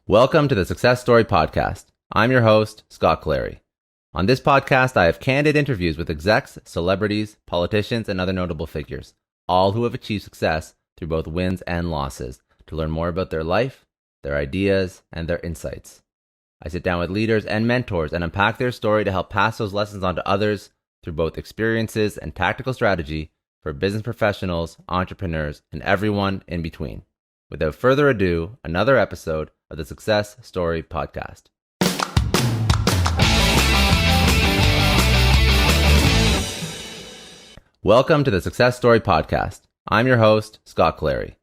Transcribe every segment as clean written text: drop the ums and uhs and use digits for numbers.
Welcome to the Success Story Podcast. I'm your host, Scott Clary. On this podcast, I have candid interviews with execs, celebrities, politicians, and other notable figures, all who have achieved success through both wins and losses, to learn more about their life, their ideas, and their insights. I sit down with leaders and mentors and unpack their story to help pass those lessons on to others through both experiences and tactical strategy for business professionals, entrepreneurs, and everyone in between. Without further ado, another episode of the Success Story Podcast. Welcome to the Success Story Podcast. I'm your host, Scott Clary.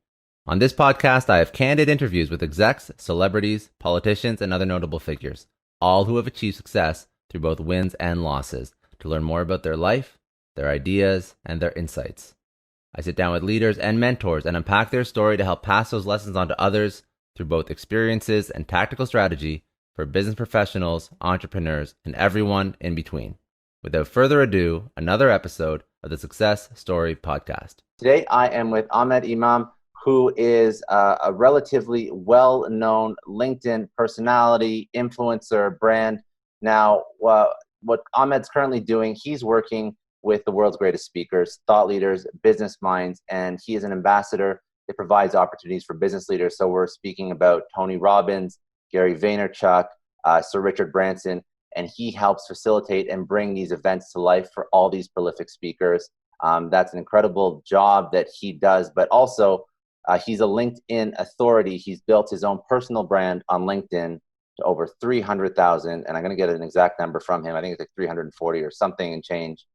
On this podcast, I have candid interviews with execs, celebrities, politicians, and other notable figures, all who have achieved success through both wins and losses, to learn more about their life, their ideas, and their insights. I sit down with leaders and mentors and unpack their story to help pass those lessons on to others through both experiences and tactical strategy for business professionals, entrepreneurs, and everyone in between. Without further ado, another episode of the Success Story Podcast. Today, I am with Ahmad Imam, who is a relatively well-known LinkedIn personality, influencer, brand. Now, what Ahmad's currently doing, he's working with the world's greatest speakers, thought leaders, business minds, and he is an ambassador that provides opportunities for business leaders. So we're speaking about Tony Robbins, Gary Vaynerchuk, Sir Richard Branson, and he helps facilitate and bring these events to life for all these prolific speakers. That's an incredible job that he does, but also he's a LinkedIn authority. He's built his own personal brand on LinkedIn to over 300,000, and I'm going to get an exact number from him. I think it's like 340 or something and change.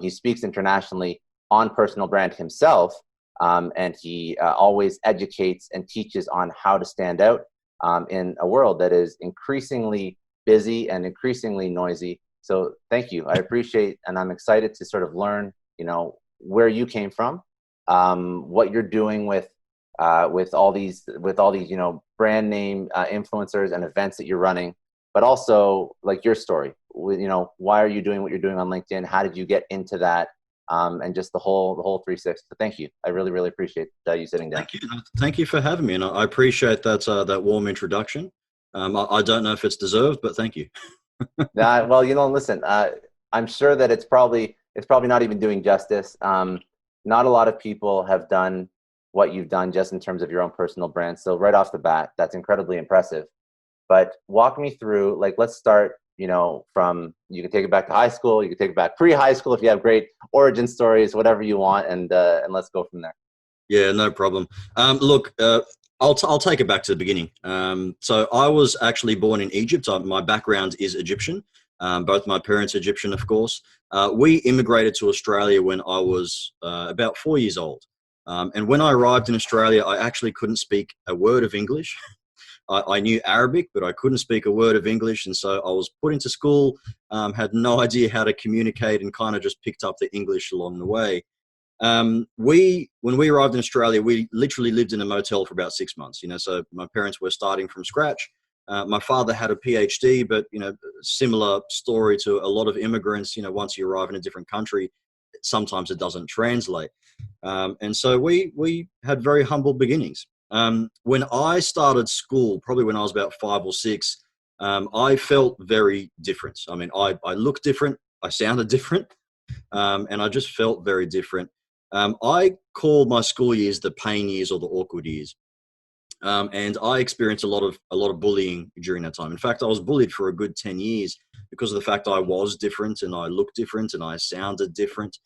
He speaks internationally on personal brand himself, and he always educates and teaches on how to stand out in a world that is increasingly busy and increasingly noisy. So thank you. I appreciate, and I'm excited to sort of learn, where you came from, what you're doing with all these, brand name influencers and events that you're running, but also like your story. Why are you doing what you're doing on LinkedIn? How did you get into that? And just the whole 360. So thank you. I really, really appreciate you sitting down. Thank you. Thank you for having me. And I appreciate that warm introduction. I don't know if it's deserved, but thank you. Well, listen, I'm sure that it's probably not even doing justice. Not a lot of people have done what you've done just in terms of your own personal brand. So right off the bat, that's incredibly impressive. But walk me through, let's start, from, you can take it back to high school, you can take it back pre-high school if you have great origin stories, whatever you want, and let's go from there. Yeah, no problem. Look, I'll take it back to the beginning. So I was actually born in Egypt. My background is Egyptian. Both my parents Egyptian, of course. We immigrated to Australia when I was about 4 years old. And when I arrived in Australia, I actually couldn't speak a word of English. I knew Arabic, but I couldn't speak a word of English. And so I was put into school, had no idea how to communicate, and kind of just picked up the English along the way. When we arrived in Australia, we literally lived in a motel for about 6 months, so my parents were starting from scratch. My father had a PhD, but, similar story to a lot of immigrants, once you arrive in a different country, sometimes it doesn't translate. And so we had very humble beginnings. When I started school, probably when I was about 5 or 6, I felt very different. I mean, I looked different, I sounded different, and I just felt very different. I called my school years the pain years or the awkward years. And I experienced a lot of bullying during that time. In fact, I was bullied for a good 10 years because of the fact I was different and I looked different and I sounded different.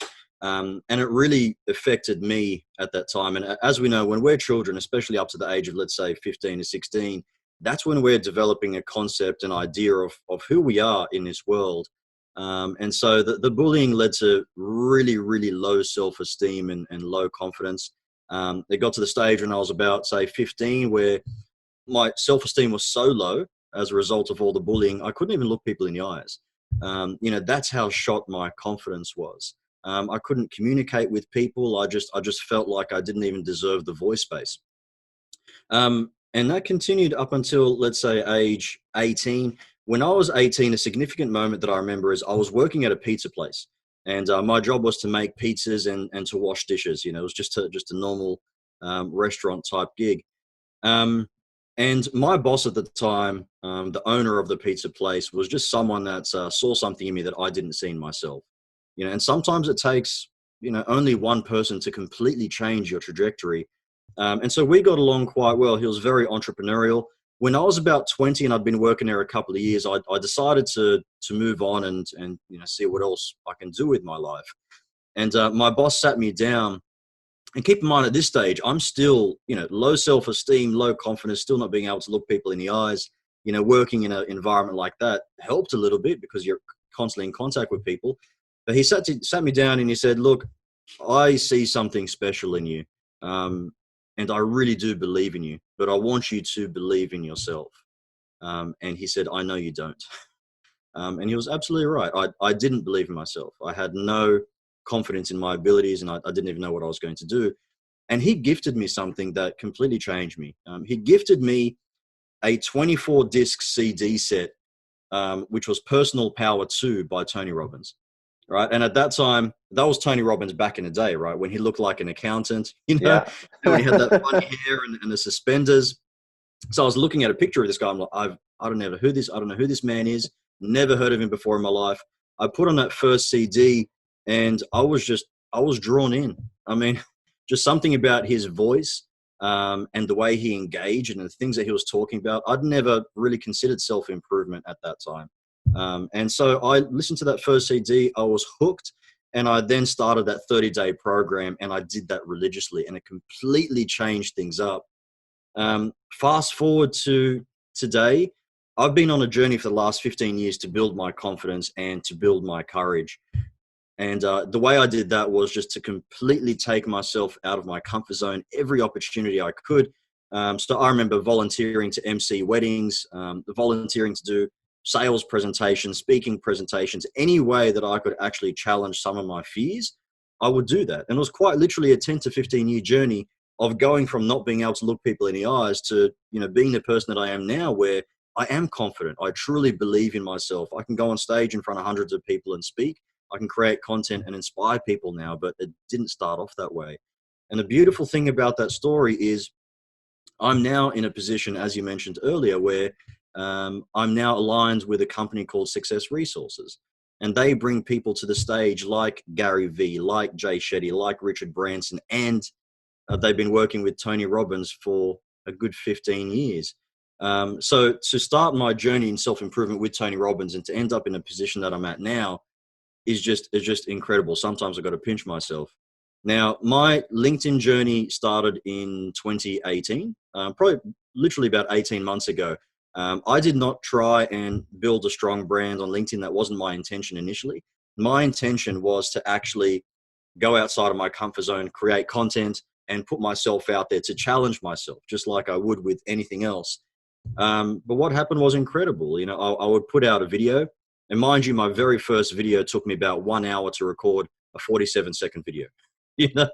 And it really affected me at that time. And as we know, when we're children, especially up to the age of, let's say, 15 to 16, that's when we're developing a concept, an idea of who we are in this world. And so the bullying led to really, really low self-esteem and low confidence. It got to the stage when I was about, say, 15, where my self-esteem was so low as a result of all the bullying, I couldn't even look people in the eyes. That's how shot my confidence was. I couldn't communicate with people. I just felt like I didn't even deserve the voice space. And that continued up until, let's say, age 18. When I was 18, a significant moment that I remember is I was working at a pizza place, and my job was to make pizzas and to wash dishes. It was just a normal restaurant type gig. And my boss at the time, the owner of the pizza place, was just someone that saw something in me that I didn't see in myself. And sometimes it takes, only one person to completely change your trajectory. And so we got along quite well. He was very entrepreneurial. When I was about 20 and I'd been working there a couple of years, I decided to move on and see what else I can do with my life. And my boss sat me down, and keep in mind at this stage, I'm still, low self-esteem, low confidence, still not being able to look people in the eyes. Working in an environment like that helped a little bit because you're constantly in contact with people. But he sat me down and he said, look, I see something special in you. And I really do believe in you, but I want you to believe in yourself. And he said, I know you don't. And he was absolutely right. I didn't believe in myself. I had no confidence in my abilities, and I didn't even know what I was going to do. And he gifted me something that completely changed me. He gifted me a 24 disc CD set, which was Personal Power 2 by Tony Robbins. Right. And at that time, that was Tony Robbins back in the day, right? When he looked like an accountant, Yeah. and when he had that funny hair and the suspenders. So I was looking at a picture of this guy. I'm like, I don't know who this man is. Never heard of him before in my life. I put on that first CD and I was drawn in. I mean, just something about his voice, and the way he engaged and the things that he was talking about. I'd never really considered self-improvement at that time. And so I listened to that first CD. I was hooked. And I then started that 30-day program, and I did that religiously, and it completely changed things up. Fast forward to today, I've been on a journey for the last 15 years to build my confidence and to build my courage. And the way I did that was just to completely take myself out of my comfort zone every opportunity I could. So I remember volunteering to MC weddings, volunteering to do sales presentations, speaking presentations, any way that I could actually challenge some of my fears, I would do that. And it was quite literally a 10 to 15-year journey of going from not being able to look people in the eyes to, being the person that I am now, where I am confident. I truly believe in myself. I can go on stage in front of hundreds of people and speak. I can create content and inspire people now, but it didn't start off that way. And the beautiful thing about that story is I'm now in a position, as you mentioned earlier, where I'm now aligned with a company called Success Resources. And they bring people to the stage like Gary Vee, like Jay Shetty, like Richard Branson, and they've been working with Tony Robbins for a good 15 years. So to start my journey in self-improvement with Tony Robbins and to end up in a position that I'm at now is just incredible. Sometimes I've got to pinch myself. Now, my LinkedIn journey started in 2018, probably literally about 18 months ago. I did not try and build a strong brand on LinkedIn. That wasn't my intention initially. My intention was to actually go outside of my comfort zone, create content, and put myself out there to challenge myself, just like I would with anything else. But what happened was incredible. I would put out a video, and mind you, my very first video took me about 1 hour to record a 47-second video. You know,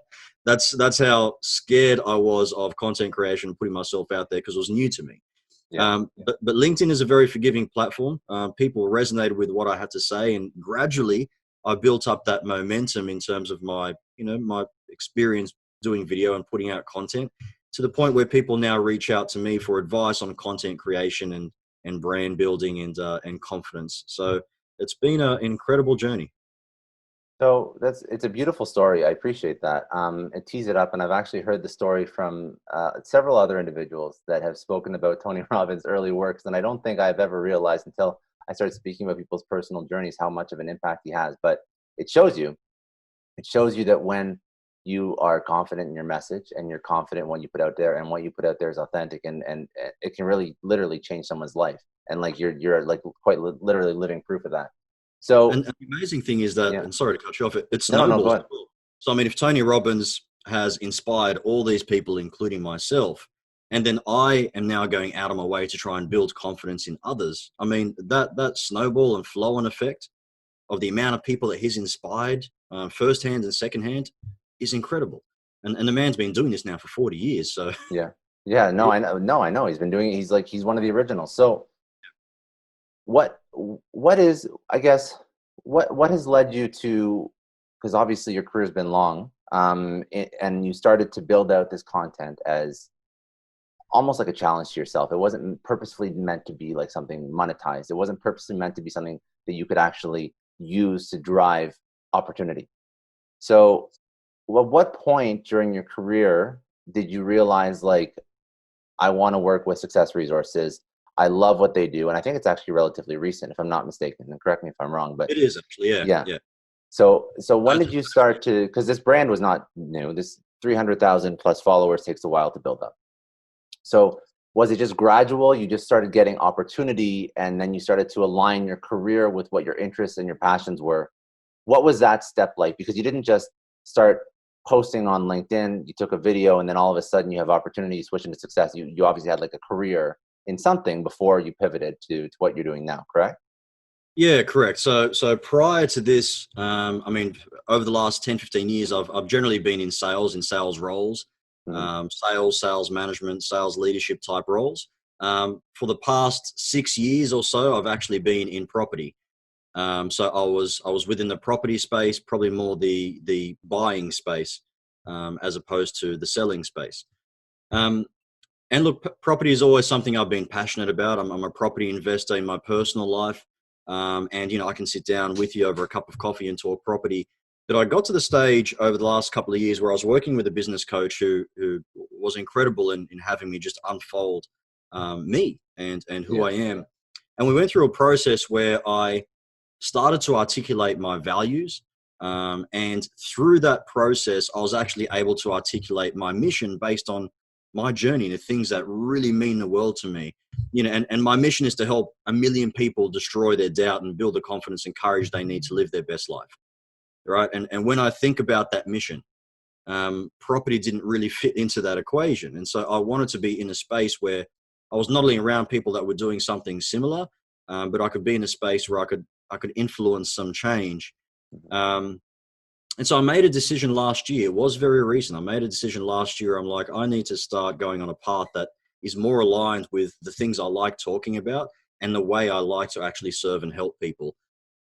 that's how scared I was of content creation, putting myself out there because it was new to me. Yeah. But LinkedIn is a very forgiving platform. People resonated with what I had to say, and gradually I built up that momentum in terms of my experience doing video and putting out content, to the point where people now reach out to me for advice on content creation and brand building and confidence. So it's been an incredible journey. So it's a beautiful story. I appreciate that. And tease it up. And I've actually heard the story from several other individuals that have spoken about Tony Robbins' early works. And I don't think I've ever realized until I started speaking about people's personal journeys how much of an impact he has. But it shows you that when you are confident in your message and you're confident when you put out there, and what you put out there is authentic, and it can really literally change someone's life. And like you're like quite literally living proof of that. So And the amazing thing is that, yeah. and sorry to cut you off, it No, go snowballs. ahead. So, I mean, if Tony Robbins has inspired all these people, including myself, and then I am now going out of my way to try and build confidence in others, I mean, that snowball and flow on effect of the amount of people that he's inspired, firsthand and secondhand, is incredible. And the man's been doing this now for 40 years. So, Yeah. Yeah. No, I know. No, I know. He's been doing it. He's one of the originals. So what is, I guess, what has led you to, because obviously your career's been long, and you started to build out this content as almost like a challenge to yourself. It wasn't purposefully meant to be like something monetized. It wasn't purposely meant to be something that you could actually use to drive opportunity. So, at what point during your career did you realize, like, I want to work with Success Resources? I love what they do. And I think it's actually relatively recent, if I'm not mistaken. And correct me if I'm wrong, but It is actually, yeah, yeah. yeah. So when did you start to, because this brand was not new, this 300,000 plus followers takes a while to build up. So was it just gradual? You just started getting opportunity and then you started to align your career with what your interests and your passions were. What was that step like? Because you didn't just start posting on LinkedIn, you took a video and then all of a sudden you have opportunity, switch into success. You obviously had like a career in something before you pivoted to what you're doing now, correct? Yeah, correct. So prior to this, I mean, over the last 10, 15 years, I've generally been in sales roles, Mm-hmm. sales management, sales leadership type roles. For the past 6 years or so, I've actually been in property. So I was within the property space, probably more the buying space, as opposed to the selling space. Um, and look, property is always something I've been passionate about. I'm a property investor in my personal life. And, I can sit down with you over a cup of coffee and talk property. But I got to the stage over the last couple of years where I was working with a business coach who was incredible in having me just unfold me and who Yeah. I am. And we went through a process where I started to articulate my values. And through that process, I was actually able to articulate my mission based on my journey, the things that really mean the world to me. And my mission is to help 1 million people destroy their doubt and build the confidence and courage they need to live their best life. Right. And when I think about that mission, property didn't really fit into that equation. And so I wanted to be in a space where I was not only around people that were doing something similar, but I could be in a space where I could influence some change. Um, and so I made a decision last year. It was very recent. I made a decision last year. I'm like, I need to start going on a path that is more aligned with the things I like talking about and the way I like to actually serve and help people.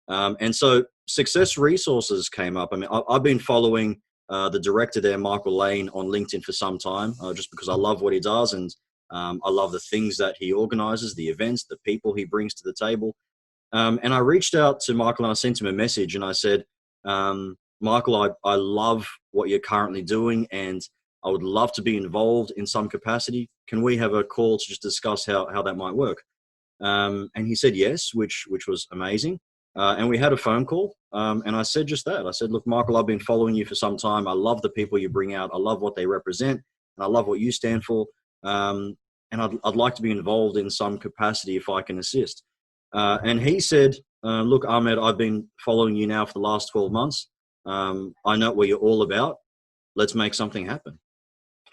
And so Success Resources came up. I mean, I've been following the director there, Michael Lane, on LinkedIn for some time, just because I love what he does. And I love the things that he organizes, the events, the people he brings to the table. And I reached out to Michael and I sent him a message and I said, Michael, I love what you're currently doing and I would love to be involved in some capacity. Can we have a call to just discuss how that might work? And he said yes, which was amazing. And we had a phone call. And I said just that. I said, look, Michael, I've been following you for some time. I love the people you bring out. I love what they represent. And I love what you stand for. And I'd like to be involved in some capacity if I can assist. And he said, look, Ahmed, I've been following you now for the last 12 months. I know what you're all about. Let's make something happen.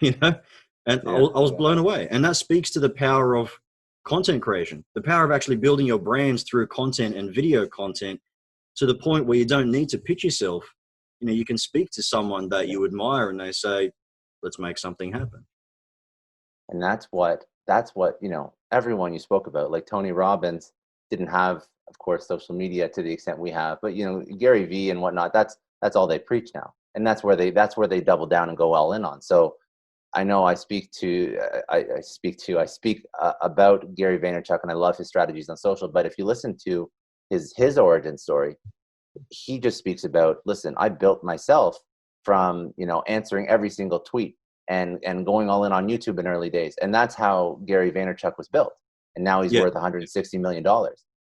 you know and I was blown away, and that speaks to the power of content creation, the power of actually building your brands through content and video content to the point where you don't need to pitch yourself. You can speak to someone that you admire and they say, let's make something happen. And that's what everyone you spoke about, like Tony Robbins, didn't have, of course, social media to the extent we have, but Gary Vee and whatnot, that's all they preach now, and that's where they double down and go all in on. So I know I speak about Gary Vaynerchuk, and I love his strategies on social. But if you listen to his origin story, he just speaks about, listen, I built myself from answering every single tweet and going all in on YouTube in early days, and that's how Gary Vaynerchuk was built. And now he's Yeah. worth $160 million.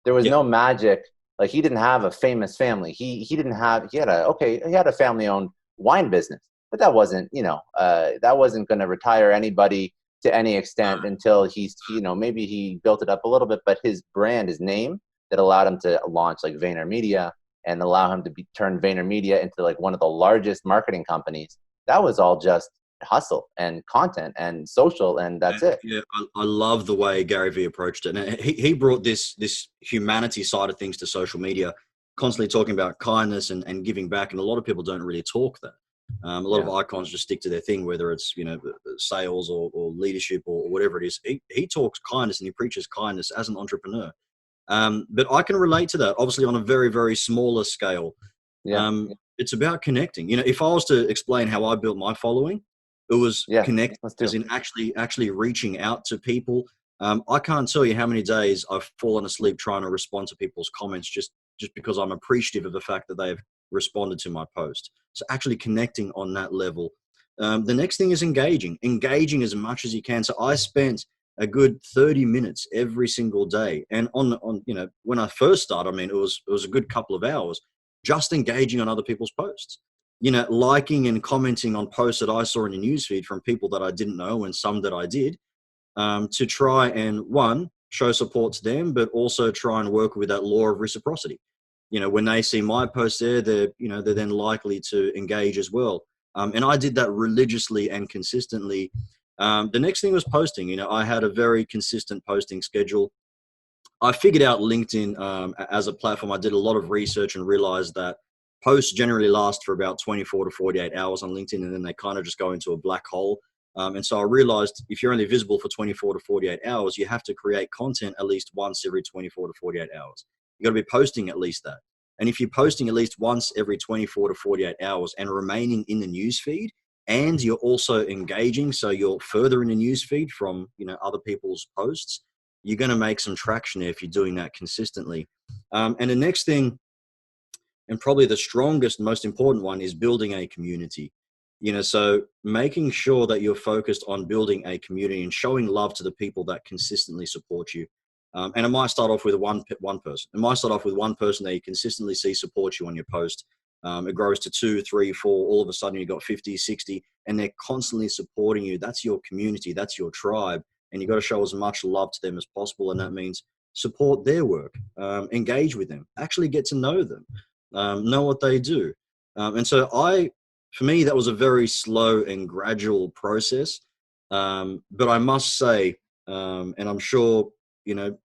There was Yeah. no magic. Like, he didn't have a famous family. He didn't have. He had a family owned wine business, but that wasn't going to retire anybody to any extent until maybe he built it up a little bit. But his brand, his name, that allowed him to launch like VaynerMedia and allow him to turn VaynerMedia into like one of the largest marketing companies. That was all just hustle and content and social, and that's it. Yeah, I love the way Gary Vee approached it. And he brought this humanity side of things to social media, constantly talking about kindness and giving back. And a lot of people don't really talk that. A lot of icons just stick to their thing, whether it's sales or leadership or whatever it is. He talks kindness and he preaches kindness as an entrepreneur. But I can relate to that, obviously, on a very, very smaller scale. Yeah. It's about connecting. If I was to explain how I built my following, It was Yeah, connect, let's do as it. in actually reaching out to people. I can't tell you how many days I've fallen asleep trying to respond to people's comments just because I'm appreciative of the fact that they've responded to my post. So actually connecting on that level. The next thing is engaging as much as you can. So I spent a good 30 minutes every single day. And on when I first started, I mean, it was a good couple of hours just engaging on other people's posts. Liking and commenting on posts that I saw in the newsfeed from people that I didn't know and some that I did, to try and show support to them, but also try and work with that law of reciprocity. When they see my post there, they're then likely to engage as well. And I did that religiously and consistently. The next thing was posting. I had a very consistent posting schedule. I figured out LinkedIn as a platform. I did a lot of research and realized that posts generally last for about 24 to 48 hours on LinkedIn, and then they kind of just go into a black hole. And so I realized if you're only visible for 24 to 48 hours, you have to create content at least once every 24 to 48 hours. You got to be posting at least that. And if you're posting at least once every 24 to 48 hours and remaining in the newsfeed, and you're also engaging, so you're further in the newsfeed from other people's posts, you're going to make some traction there if you're doing that consistently. And the next thing, and probably the strongest, most important one, is building a community. So making sure that you're focused on building a community and showing love to the people that consistently support you. And it might start off with one person. It might start off with one person that you consistently see support you on your post. It grows to 2, 3, 4. All of a sudden you've got 50, 60, and they're constantly supporting you. That's your community. That's your tribe. And you've got to show as much love to them as possible. And that means support their work, engage with them, actually get to know them, know what they do. And so for me, that was a very slow and gradual process. But I must say, and I'm sure,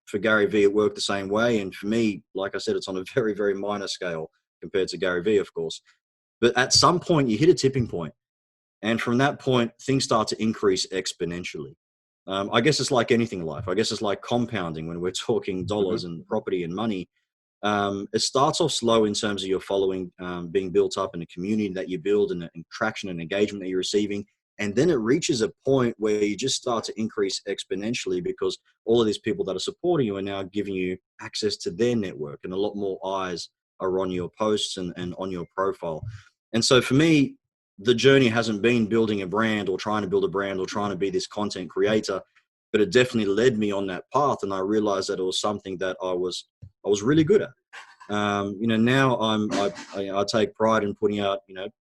for Gary Vee, it worked the same way. And for me, like I said, it's on a very, very minor scale compared to Gary Vee, of course. But at some point, you hit a tipping point. And from that point, things start to increase exponentially. I guess it's like anything in life. I guess it's like compounding when we're talking dollars and property and money. It starts off slow in terms of your following being built up in a community that you build and traction and engagement that you're receiving. And then it reaches a point where you just start to increase exponentially because all of these people that are supporting you are now giving you access to their network, and a lot more eyes are on your posts and on your profile. And so for me, the journey hasn't been building a brand or trying to build a brand or trying to be this content creator, but it definitely led me on that path. And I realized that it was something that I was really good at. Now I take pride in putting out,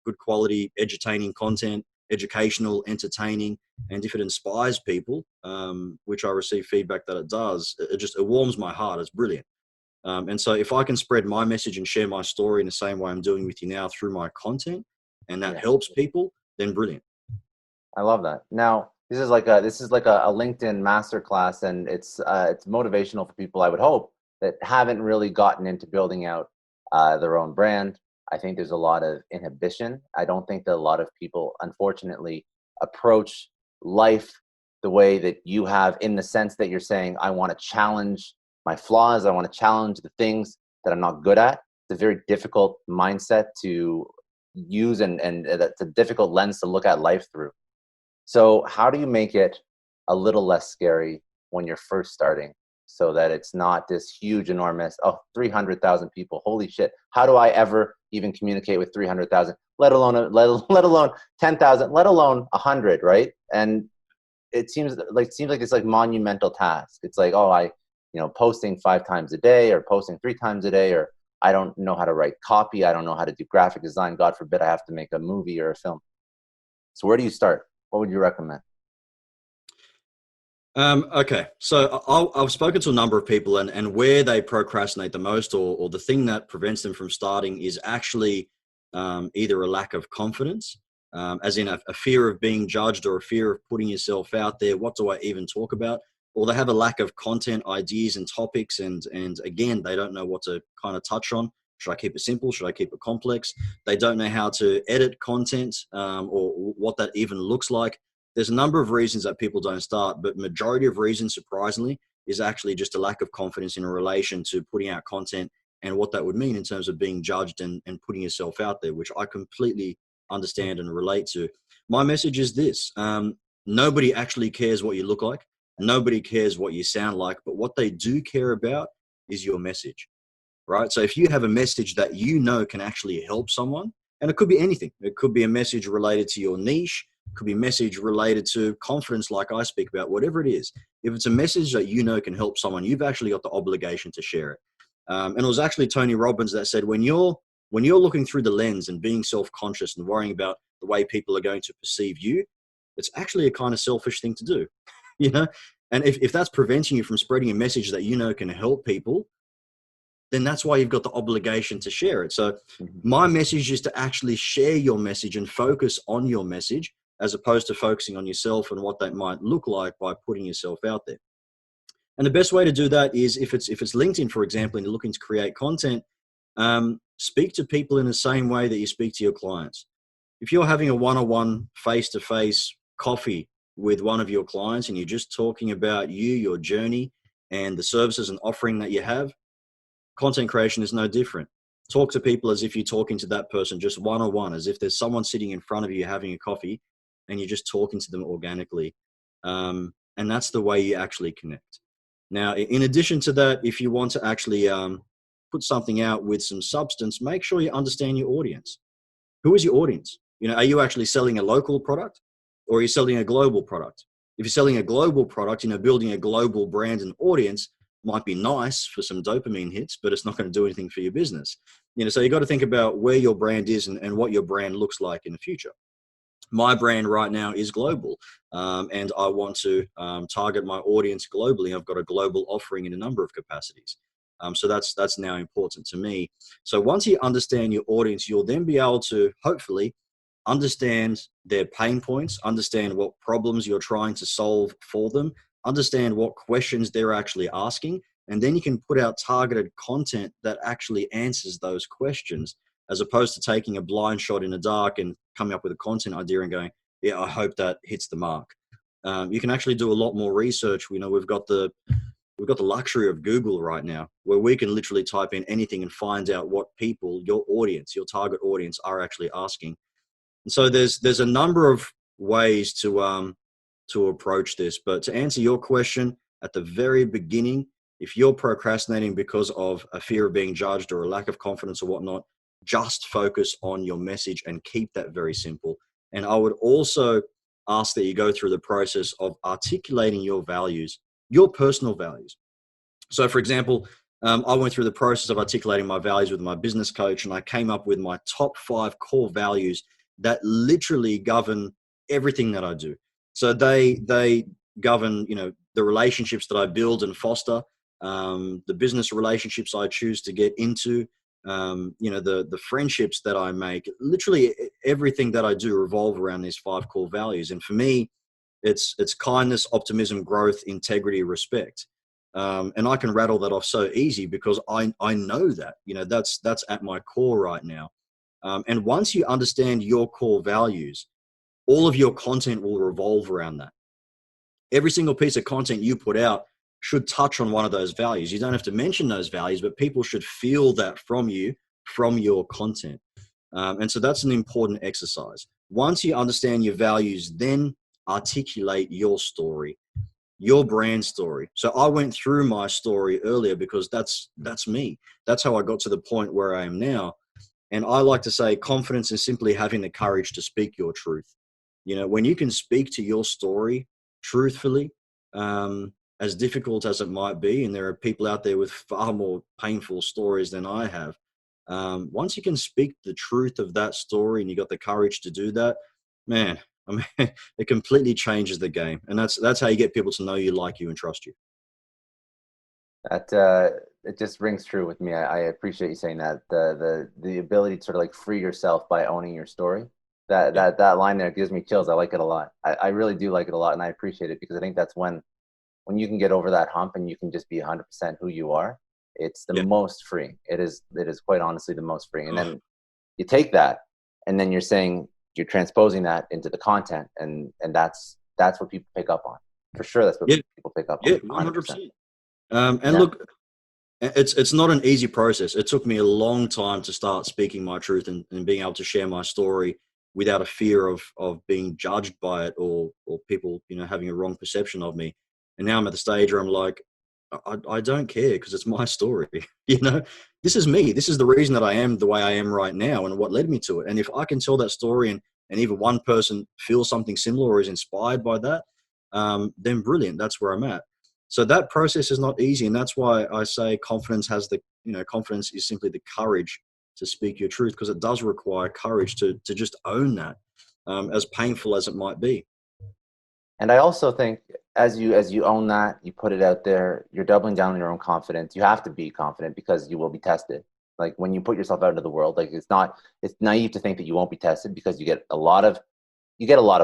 good quality, entertaining content, educational, entertaining, and if it inspires people, which I receive feedback that it does, it warms my heart. It's brilliant. And so if I can spread my message and share my story in the same way I'm doing with you now through my content, and that helps people, then brilliant. I love that. Now, this is like a LinkedIn masterclass, and it's motivational for people, I would hope, that haven't really gotten into building out their own brand. I think there's a lot of inhibition. I don't think that a lot of people, unfortunately, approach life the way that you have, in the sense that you're saying, I want to challenge my flaws. I want to challenge the things that I'm not good at. It's a very difficult mindset to use, and it's a difficult lens to look at life through. So how do you make it a little less scary when you're first starting, so that it's not this huge, enormous, 300,000 people, holy shit, how do I ever even communicate with 300,000, let alone 10,000, let alone 100, right? And it seems like it's like monumental task. It's like, posting 5 times a day, or posting 3 times a day, or I don't know how to write copy. I don't know how to do graphic design. God forbid I have to make a movie or a film. So where do you start? What would you recommend? Okay, so I've spoken to a number of people, and where they procrastinate the most, or the thing that prevents them from starting, is actually either a lack of confidence, as in a fear of being judged, or a fear of putting yourself out there. What do I even talk about? Or they have a lack of content ideas and topics, and again, they don't know what to kind of touch on. Should I keep it simple? Should I keep it complex? They don't know how to edit content, or what that even looks like. There's a number of reasons that people don't start, but majority of reasons, surprisingly, is actually just a lack of confidence in relation to putting out content and what that would mean in terms of being judged and putting yourself out there, which I completely understand and relate to. my message is this. Nobody actually cares what you look like. Nobody cares what you sound like, but what they do care about is your message, right? So if you have a message that you know can actually help someone, and it could be anything. It could be a message related to your niche, it could be a message related to confidence like I speak about, whatever it is. If it's a message that you know can help someone, you've actually got the obligation to share it. And it was actually Tony Robbins that said, when you're looking through the lens and being self-conscious and worrying about the way people are going to perceive you, it's actually a kind of selfish thing to do, you know? And if that's preventing you from spreading a message that you know can help people, then that's why you've got the obligation to share it. So my message is to actually share your message and focus on your message, as opposed to focusing on yourself and what that might look like by putting yourself out there. And the best way to do that is if it's LinkedIn, for example, and you're looking to create content, speak to people in the same way that you speak to your clients. If you're having a one-on-one, face-to-face coffee with one of your clients and you're just talking about you, your journey, and the services and offering that you have, content creation is no different. Talk to people as if you're talking to that person just one-on-one, as if there's someone sitting in front of you having a coffee and you're just talking to them organically. And that's the way you actually connect. Now, in addition to that, if you want to actually put something out with some substance, make sure you understand your audience. Who is your audience? You know, are you actually selling a local product, or are you selling a global product? If you're selling a global product, you know, building a global brand and audience might be nice for some dopamine hits, but it's not going to do anything for your business. You know, so you got to think about where your brand is and what your brand looks like in the future. My brand right now is global, and I want to target my audience globally. I've got a global offering in a number of capacities. So that's now important to me. So once you understand your audience, you'll then be able to hopefully understand their pain points, understand what problems you're trying to solve for them, understand what questions they're actually asking, and then you can put out targeted content that actually answers those questions, as opposed to taking a blind shot in the dark and coming up with a content idea and going, yeah, I hope that hits the mark. You can actually do a lot more research. We know we've got the luxury of Google right now, where we can literally type in anything and find out what people, your audience, your target audience, are actually asking. And so there's a number of ways to approach this. But to answer your question, at the very beginning, if you're procrastinating because of a fear of being judged or a lack of confidence or whatnot, just focus on your message and keep that very simple. And I would also ask that you go through the process of articulating your values, your personal values. So, for example, I went through the process of articulating my values with my business coach, and I came up with my top 5 core values that literally govern everything that I do. So they govern, you know, the relationships that I build and foster, the business relationships I choose to get into, you know, the friendships that I make. Literally everything that I do revolve around these 5 core values. And for me, it's kindness, optimism, growth, integrity, respect. And I can rattle that off so easy because I know that, you know, that's at my core right now. And once you understand your core values, all of your content will revolve around that. Every single piece of content you put out should touch on one of those values. You don't have to mention those values, but people should feel that from you, from your content. And so that's an important exercise. Once you understand your values, then articulate your story, your brand story. So I went through my story earlier because that's me. That's how I got to the point where I am now. And I like to say confidence is simply having the courage to speak your truth. You know, when you can speak to your story truthfully, as difficult as it might be, and there are people out there with far more painful stories than I have, once you can speak the truth of that story and you got the courage to do that, man, I mean, it completely changes the game. And that's how you get people to know you, like you, and trust you. That it just rings true with me. I appreciate you saying that. The ability to sort of like free yourself by owning your story. That line there gives me chills. I like it a lot. I really do like it a lot, and I appreciate it because I think that's when you can get over that hump and you can just be 100% who you are. It's the most freeing. It is quite honestly the most freeing. And then you take that, and then you're saying you're transposing that into the content, and that's what people pick up on. For sure, that's what people pick up on. Yeah, 100%. Look, it's not an easy process. It took me a long time to start speaking my truth and being able to share my story without a fear of being judged by it, or people, having a wrong perception of me. And now I'm at the stage where I'm like, I don't care, because it's my story. This is me. This is the reason that I am the way I am right now, and what led me to it. And if I can tell that story, and even one person feels something similar or is inspired by that, then brilliant. That's where I'm at. So that process is not easy. And that's why I say confidence confidence is simply the courage to speak your truth, because it does require courage to just own that, as painful as it might be. And I also think as you own that, you put it out there, you're doubling down on your own confidence. You have to be confident, because you will be tested. Like when you put yourself out into the world, like it's naive to think that you won't be tested, because you get a lot of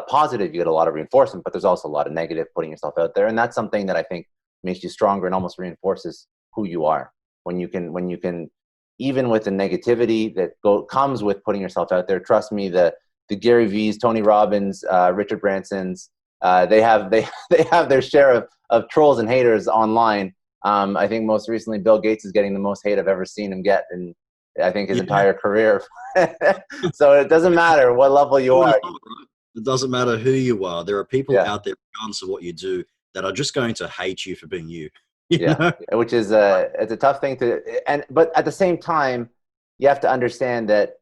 positive, you get a lot of reinforcement, but there's also a lot of negative putting yourself out there. And that's something that I think makes you stronger and almost reinforces who you are. When you can, even with the negativity that comes with putting yourself out there, trust me, the Gary V's, Tony Robbins, Richard Branson's, they have their share of trolls and haters online. I think most recently Bill Gates is getting the most hate I've ever seen him get, and I think his entire career. So it doesn't matter what level you are. It doesn't matter who you are. There are people Yeah. out there, regardless of what you do, that are just going to hate you for being you. Yeah, which is it's a tough thing but at the same time, you have to understand that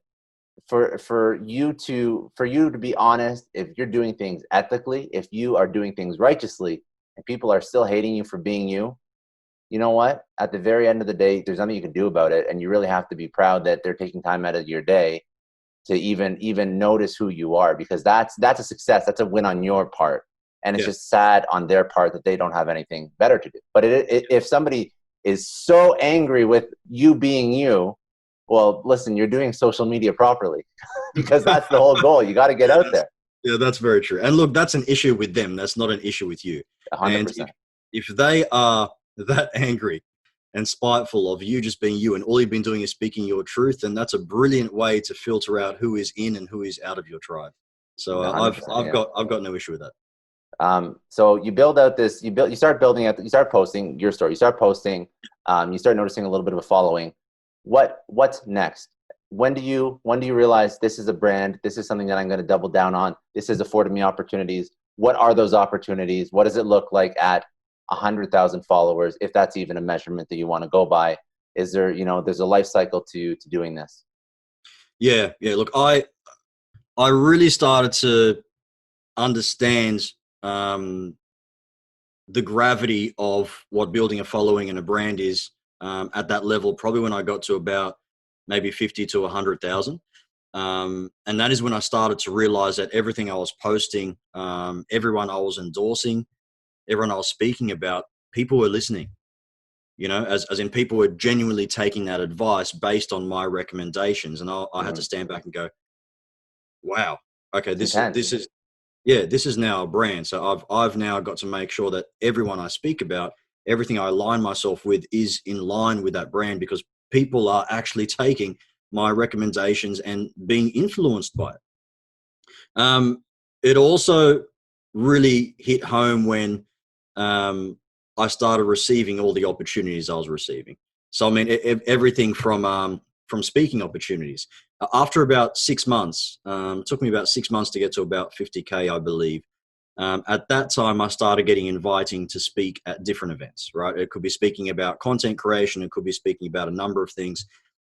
for you to be honest, if you're doing things ethically, if you are doing things righteously, and people are still hating you for being you, you know what? At the very end of the day, there's nothing you can do about it, and you really have to be proud that they're taking time out of your day to even notice who you are, because that's a success. That's a win on your part. And it's just sad on their part that they don't have anything better to do. But if somebody is so angry with you being you, well, listen, you're doing social media properly, because that's the whole goal. You got to get out there. Yeah, that's very true. And look, that's an issue with them. That's not an issue with you. 100%. And if they are that angry and spiteful of you just being you, and all you've been doing is speaking your truth, then that's a brilliant way to filter out who is in and who is out of your tribe. So I've got no issue with that. So you build out this, you start building out, you start posting your story, you start posting, you start noticing a little bit of a following. What's next? When do you realize this is a brand, this is something that I'm going to double down on, this has afforded me opportunities? What are those opportunities? What does it look like at 100,000 followers, if that's even a measurement that you want to go by? Is there, there's a life cycle to doing this? Yeah. Look, I really started to understand the gravity of what building a following and a brand is at that level, probably when I got to about maybe 50 to 100,000. And that is when I started to realize that everything I was posting, everyone I was endorsing, everyone I was speaking about, people were listening, as in people were genuinely taking that advice based on my recommendations. And I had to stand back and go, wow, okay, this is now a brand. So I've now got to make sure that everyone I speak about, everything I align myself with, is in line with that brand, because people are actually taking my recommendations and being influenced by it. It also really hit home when I started receiving all the opportunities I was receiving. So I mean, everything from speaking opportunities. After about 6 months, it took me about 6 months to get to about 50K, I believe. At that time, I started getting inviting to speak at different events, right? It could be speaking about content creation. It could be speaking about a number of things.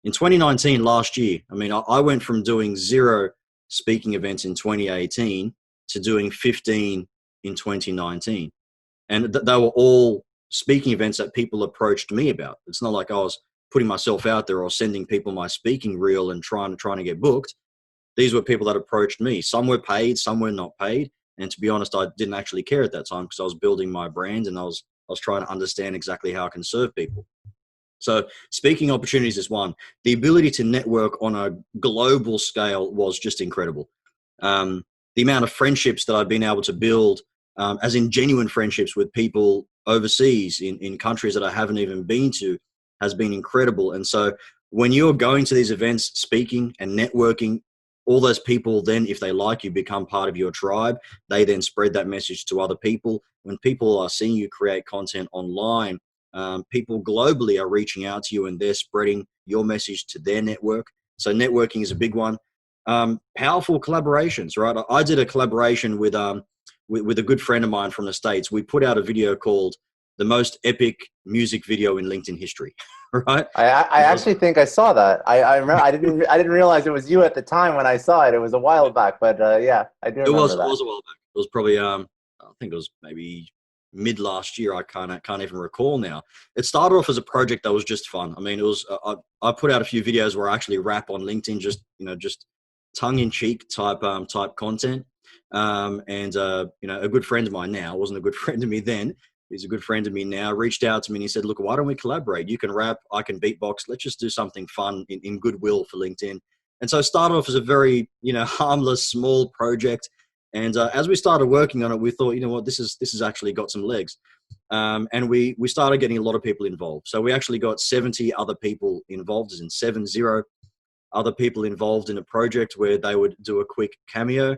In 2019, last year, I mean, I went from doing 0 speaking events in 2018 to doing 15 in 2019. And they were all speaking events that people approached me about. It's not like I was putting myself out there or sending people my speaking reel and trying to get booked. These were people that approached me. Some were paid, some were not paid. And to be honest, I didn't actually care at that time, because I was building my brand and I was trying to understand exactly how I can serve people. So speaking opportunities is one. The ability to network on a global scale was just incredible. The amount of friendships that I've been able to build, as in genuine friendships with people overseas in countries that I haven't even been to, has been incredible. And so when you're going to these events, speaking and networking, all those people then, if they like you, become part of your tribe. They then spread that message to other people. When people are seeing you create content online, people globally are reaching out to you and they're spreading your message to their network. So networking is a big one. Powerful collaborations, right? I did a collaboration with a good friend of mine from the States. We put out a video called "The Most Epic Music Video in LinkedIn History," right? I actually think I saw that. I remember. I didn't realize it was you at the time when I saw it. It was a while back, but yeah, I do remember that. It was a while back. It was probably I think it was maybe mid last year. I can't even recall now. It started off as a project that was just fun. I mean, it was I put out a few videos where I actually rap on LinkedIn, just tongue in cheek type content. And a good friend of mine now, wasn't a good friend of me then. He's a good friend of me now. Reached out to me and he said, "Look, why don't we collaborate? You can rap, I can beatbox. Let's just do something fun in goodwill for LinkedIn." And so it started off as a very harmless small project. And as we started working on it, we thought, you know what, this is actually got some legs. And we started getting a lot of people involved. So we actually got 70 other people involved, as in 70 other people involved in a project where they would do a quick cameo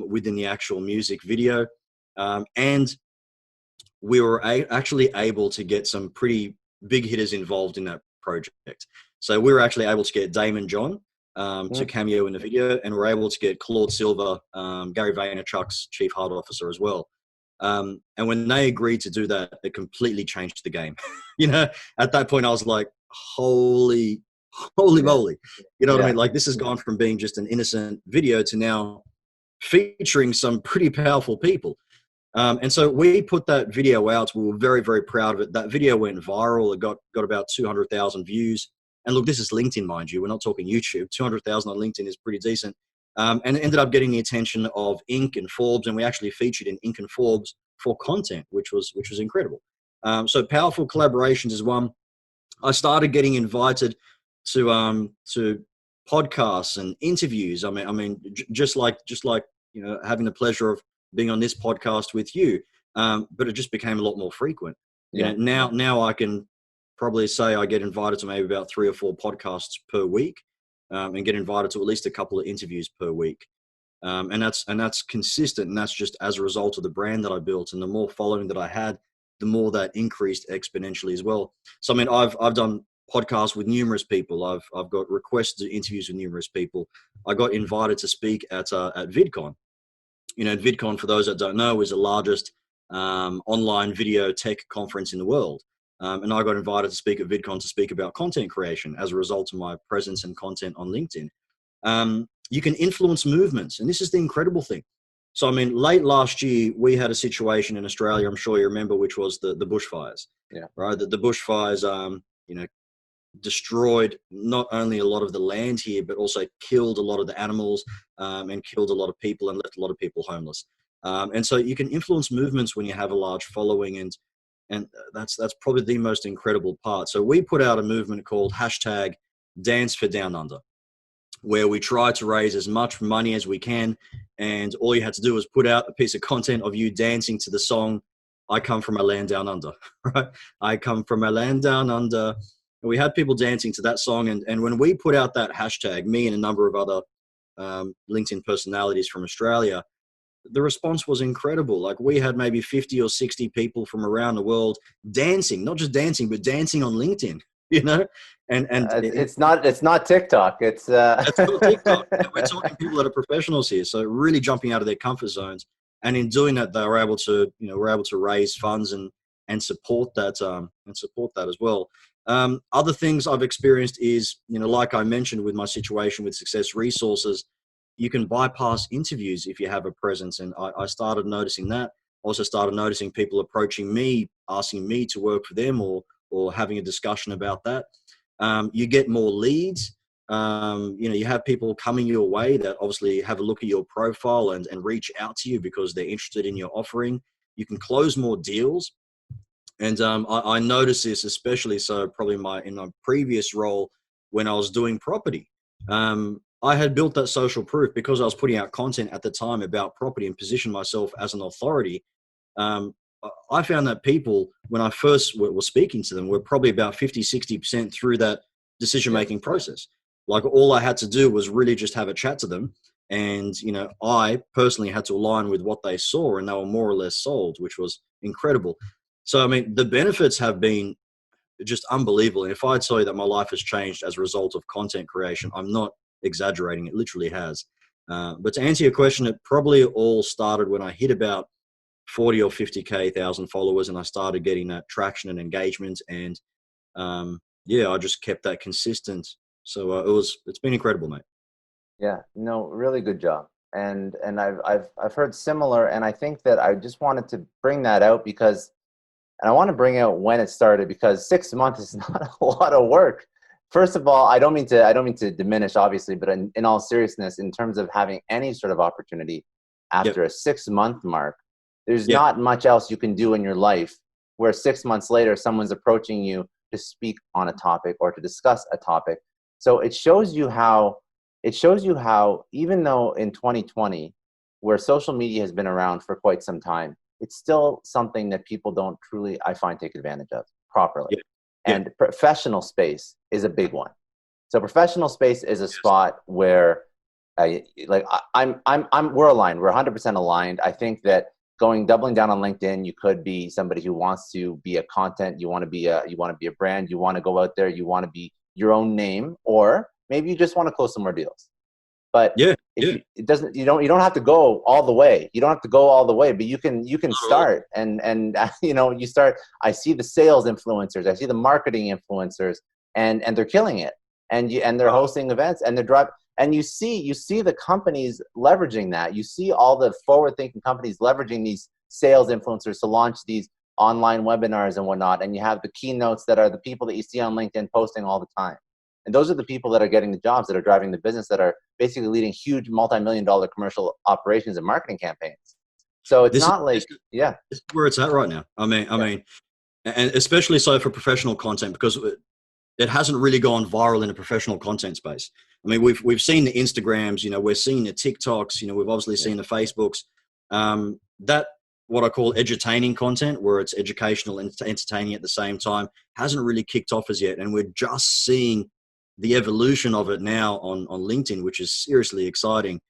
within the actual music video. And we were actually able to get some pretty big hitters involved in that project. So we were actually able to get Damon John to cameo in the video, and we're able to get Claude Silver, Gary Vaynerchuk's chief heart officer as well. And when they agreed to do that, it completely changed the game. At that point I was like, holy moly. You know what I mean? Like, this has gone from being just an innocent video to now featuring some pretty powerful people. And so we put that video out. We were very, very proud of it. That video went viral. It got about 200,000 views. And look, this is LinkedIn, mind you. We're not talking YouTube. 200,000 on LinkedIn is pretty decent. And it ended up getting the attention of Inc. and Forbes, and we actually featured in Inc. and Forbes for content, which was incredible. So powerful collaborations is one. I started getting invited to podcasts and interviews. I mean, just like having the pleasure of being on this podcast with you, but it just became a lot more frequent. Now I can probably say I get invited to maybe about 3 or 4 podcasts per week, and get invited to at least a couple of interviews per week. And that's consistent, and that's just as a result of the brand that I built, and the more following that I had, the more that increased exponentially as well. So I mean, I've done podcasts with numerous people. I've got requests to interviews with numerous people. I got invited to speak at VidCon. VidCon, for those that don't know, is the largest online video tech conference in the world. And I got invited to speak at VidCon to speak about content creation as a result of my presence and content on LinkedIn. You can influence movements, and this is the incredible thing. So, I mean, late last year, we had a situation in Australia, I'm sure you remember, which was the bushfires. Yeah. Right? The bushfires, destroyed not only a lot of the land here, but also killed a lot of the animals, and killed a lot of people and left a lot of people homeless. And so you can influence movements when you have a large following, and that's probably the most incredible part. So we put out a movement called #DanceForDownUnder, where we try to raise as much money as we can. And all you had to do was put out a piece of content of you dancing to the song, "I Come From a Land Down Under," right? "I come from a land down under." And we had people dancing to that song. And when we put out that hashtag, me and a number of other LinkedIn personalities from Australia, the response was incredible. Like, we had maybe 50 or 60 people from around the world dancing, not just dancing, but dancing on LinkedIn, and it's not TikTok. It's not TikTok. We're talking people that are professionals here. So really jumping out of their comfort zones. And in doing that, they were able to, raise funds and support that, as well. Other things I've experienced is, like I mentioned with my situation with Success Resources, you can bypass interviews if you have a presence. And I started noticing that. Also started noticing people approaching me, asking me to work for them, or having a discussion about that. You get more leads. You have people coming your way that obviously have a look at your profile and reach out to you because they're interested in your offering. You can close more deals. And I noticed this especially so probably in my previous role when I was doing property. I had built that social proof because I was putting out content at the time about property and positioned myself as an authority. I found that people, when I first was speaking to them, were probably about 50, 60% through that decision-making process. Like, all I had to do was really just have a chat to them. And, I personally had to align with what they saw, and they were more or less sold, which was incredible. So, I mean, the benefits have been just unbelievable. And if I tell you that my life has changed as a result of content creation, I'm not exaggerating. It literally has. But to answer your question, it probably all started when I hit about 40 or 50,000 followers, and I started getting that traction and engagement. And yeah, I just kept that consistent. So it's been incredible, mate. Yeah, no, really good job. And I've heard similar, and I think that I just wanted to bring that out because, and I want to bring out when it started, because 6 months is not a lot of work. First of all, I don't mean to diminish, obviously, but in all seriousness, in terms of having any sort of opportunity after a 6-month mark, there's not much else you can do in your life where 6 months later someone's approaching you to speak on a topic or to discuss a topic. So it shows you how even though in 2020, where social media has been around for quite some time, it's still something that people don't truly, I find, take advantage of properly. And professional space is a big one. So professional space is a spot where we're aligned. We're 100% aligned. I think that doubling down on LinkedIn, you could be somebody who wants to be a content, you want to be a brand, you want to go out there, you want to be your own name, or maybe you just want to close some more deals. But you don't have to go all the way. You don't have to go all the way, but you can start and you start. I see the sales influencers, I see the marketing influencers, and they're killing it. And they're hosting events, and they're driving. And you see the companies leveraging that. You see all the forward-thinking companies leveraging these sales influencers to launch these online webinars and whatnot. And you have the keynotes that are the people that you see on LinkedIn posting all the time. And those are the people that are getting the jobs, that are driving the business, that are basically leading huge multi-million-dollar commercial operations and marketing campaigns. So it's this is where it's at right now. I mean, and especially so for professional content, because it hasn't really gone viral in the professional content space. I mean, we've seen the Instagrams, we're seeing the TikToks, we've obviously seen the Facebooks. That what I call edutaining content, where it's educational and entertaining at the same time, hasn't really kicked off as yet, and we're just seeing the evolution of it now on LinkedIn, which is seriously exciting.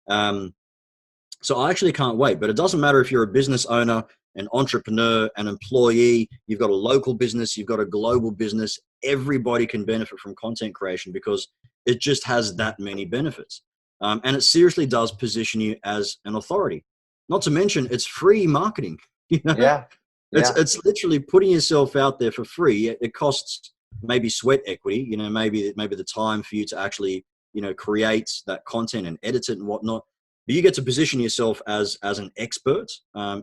So I actually can't wait. But it doesn't matter if you're a business owner, an entrepreneur, an employee, you've got a local business, you've got a global business. Everybody can benefit from content creation because it just has that many benefits. And it seriously does position you as an authority. Not to mention, it's free marketing. It's literally putting yourself out there for free. It costs maybe sweat equity, maybe the time for you to actually, create that content and edit it and whatnot. But you get to position yourself as an expert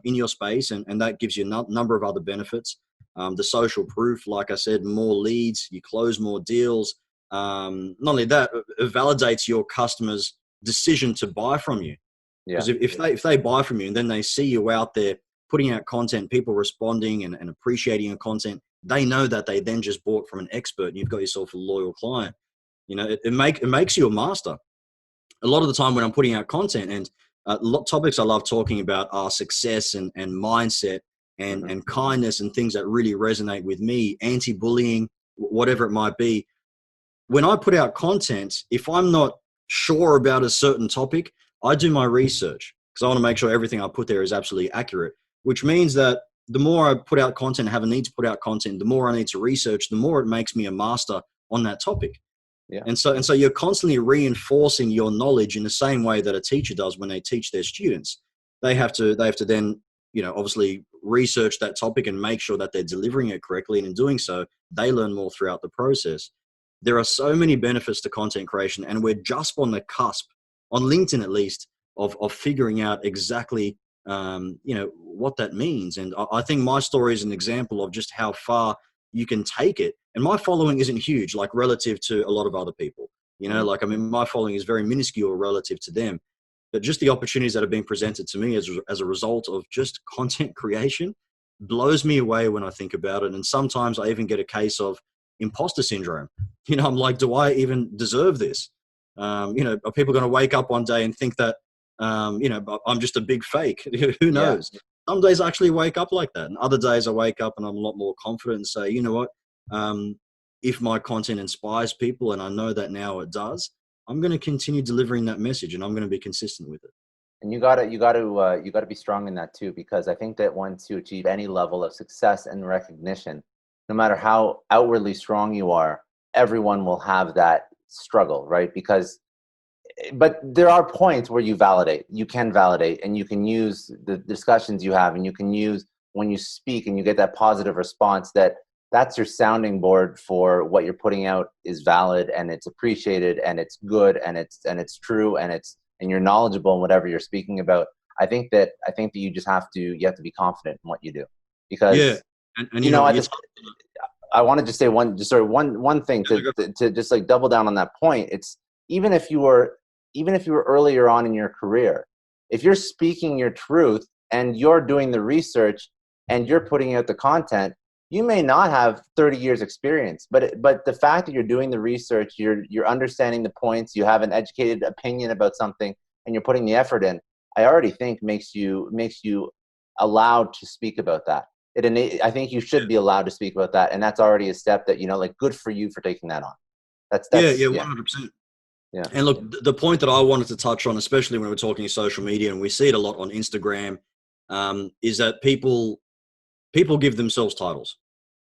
in your space, and that gives you a number of other benefits. The social proof, like I said, more leads, you close more deals. Not only that, it validates your customers' decision to buy from you. Because if they buy from you and then they see you out there putting out content, people responding and appreciating your content, they know that they then just bought from an expert, and you've got yourself a loyal client. It makes you a master. A lot of the time when I'm putting out content, and topics I love talking about are success and mindset and kindness and things that really resonate with me, anti-bullying, whatever it might be. When I put out content, if I'm not sure about a certain topic, I do my research because I want to make sure everything I put there is absolutely accurate, which means that the more I put out content, have a need to put out content, the more I need to research, the more it makes me a master on that topic. And so you're constantly reinforcing your knowledge in the same way that a teacher does when they teach their students. They have to then, obviously research that topic and make sure that they're delivering it correctly. And in doing so, they learn more throughout the process. There are so many benefits to content creation, and we're just on the cusp, on LinkedIn at least, of figuring out exactly, what that means. And I think my story is an example of just how far you can take it. And my following isn't huge, like relative to a lot of other people, my following is very minuscule relative to them, but just the opportunities that have been presented to me as a result of just content creation blows me away when I think about it. And sometimes I even get a case of imposter syndrome. I'm like, do I even deserve this? Are people going to wake up one day and think that, I'm just a big fake? Who knows? Yeah. Some days I actually wake up like that. And other days I wake up and I'm a lot more confident and say, you know what? If my content inspires people, and I know that now it does, I'm going to continue delivering that message, and I'm going to be consistent with it. And you got to be strong in that too, because I think that once you achieve any level of success and recognition, no matter how outwardly strong you are, everyone will have that struggle, right? Because but there are points where you can validate, and you can use the discussions you have, and you can use when you speak and you get that positive response, that's your sounding board for what you're putting out is valid, and it's appreciated, and it's good, and it's true, and you're knowledgeable in whatever you're speaking about. I think that you just have to be confident in what you do, because Yeah, and you know, I want to just say one thing to just like double down on that point. It's even if you were earlier on in your career, if you're speaking your truth and you're doing the research and you're putting out the content, you may not have 30 years experience, but the fact that you're doing the research, you're understanding the points, you have an educated opinion about something, and you're putting the effort in, I already think makes you allowed to speak about that. I think you should be allowed to speak about that, and that's already a step that, like, good for you for taking that on. That's 100%. Yeah. And look, the point that I wanted to touch on, especially when we're talking social media, and we see it a lot on Instagram, is that people give themselves titles,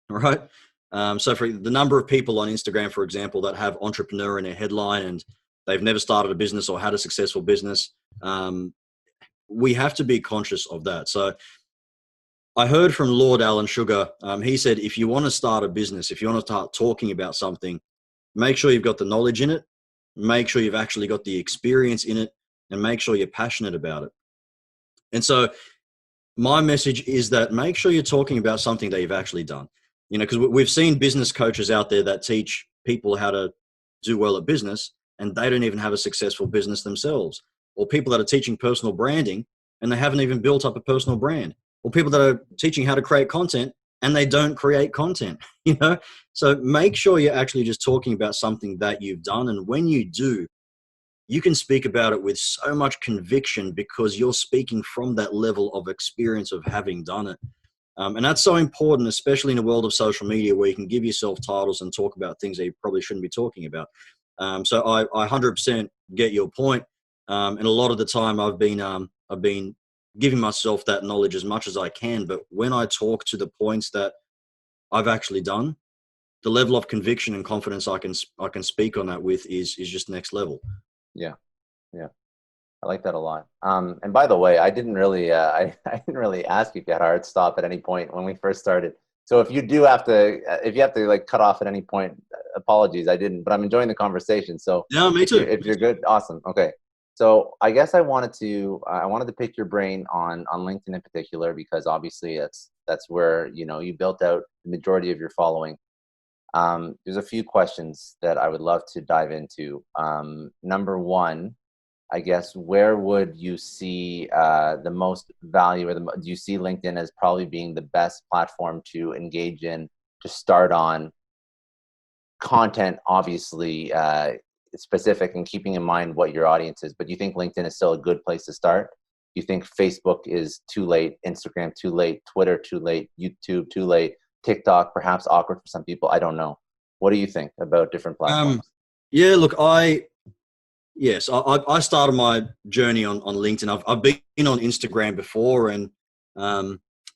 right? So for the number of people on Instagram, for example, that have entrepreneur in their headline and they've never started a business or had a successful business, we have to be conscious of that. So I heard from Lord Alan Sugar. He said, if you want to start a business, if you want to start talking about something, make sure you've got the knowledge in it, make sure you've actually got the experience in it, and make sure you're passionate about it. And so my message is that make sure you're talking about something that you've actually done. Because we've seen business coaches out there that teach people how to do well at business, and they don't even have a successful business themselves. Or people that are teaching personal branding and they haven't even built up a personal brand. Or people that are teaching how to create content and they don't create content, So make sure you're actually just talking about something that you've done. And when you do, you can speak about it with so much conviction because you're speaking from that level of experience of having done it. And that's so important, especially in the world of social media where you can give yourself titles and talk about things that you probably shouldn't be talking about. So I 100% get your point. And a lot of the time I've been giving myself that knowledge as much as I can. But when I talk to the points that I've actually done, the level of conviction and confidence I can speak on that with is just next level. Yeah. I like that a lot. And by the way, I didn't really ask you if you had a hard stop at any point when we first started. So if you have to like cut off at any point, apologies, I didn't. But I'm enjoying the conversation. So yeah, me too. If you're good, awesome. Okay. So I guess I wanted to pick your brain on LinkedIn in particular, because obviously that's where you built out the majority of your following. There's a few questions that I would love to dive into. Number one, I guess, where would you see the most value, or do you see LinkedIn as probably being the best platform to engage in, to start on content, obviously specific and keeping in mind what your audience is, but do you think LinkedIn is still a good place to start? Do you think Facebook is too late, Instagram too late, Twitter too late, YouTube too late, TikTok perhaps awkward for some people? I don't know. What do you think about different platforms? Yeah, look, I started my journey on LinkedIn. I've been on Instagram before, and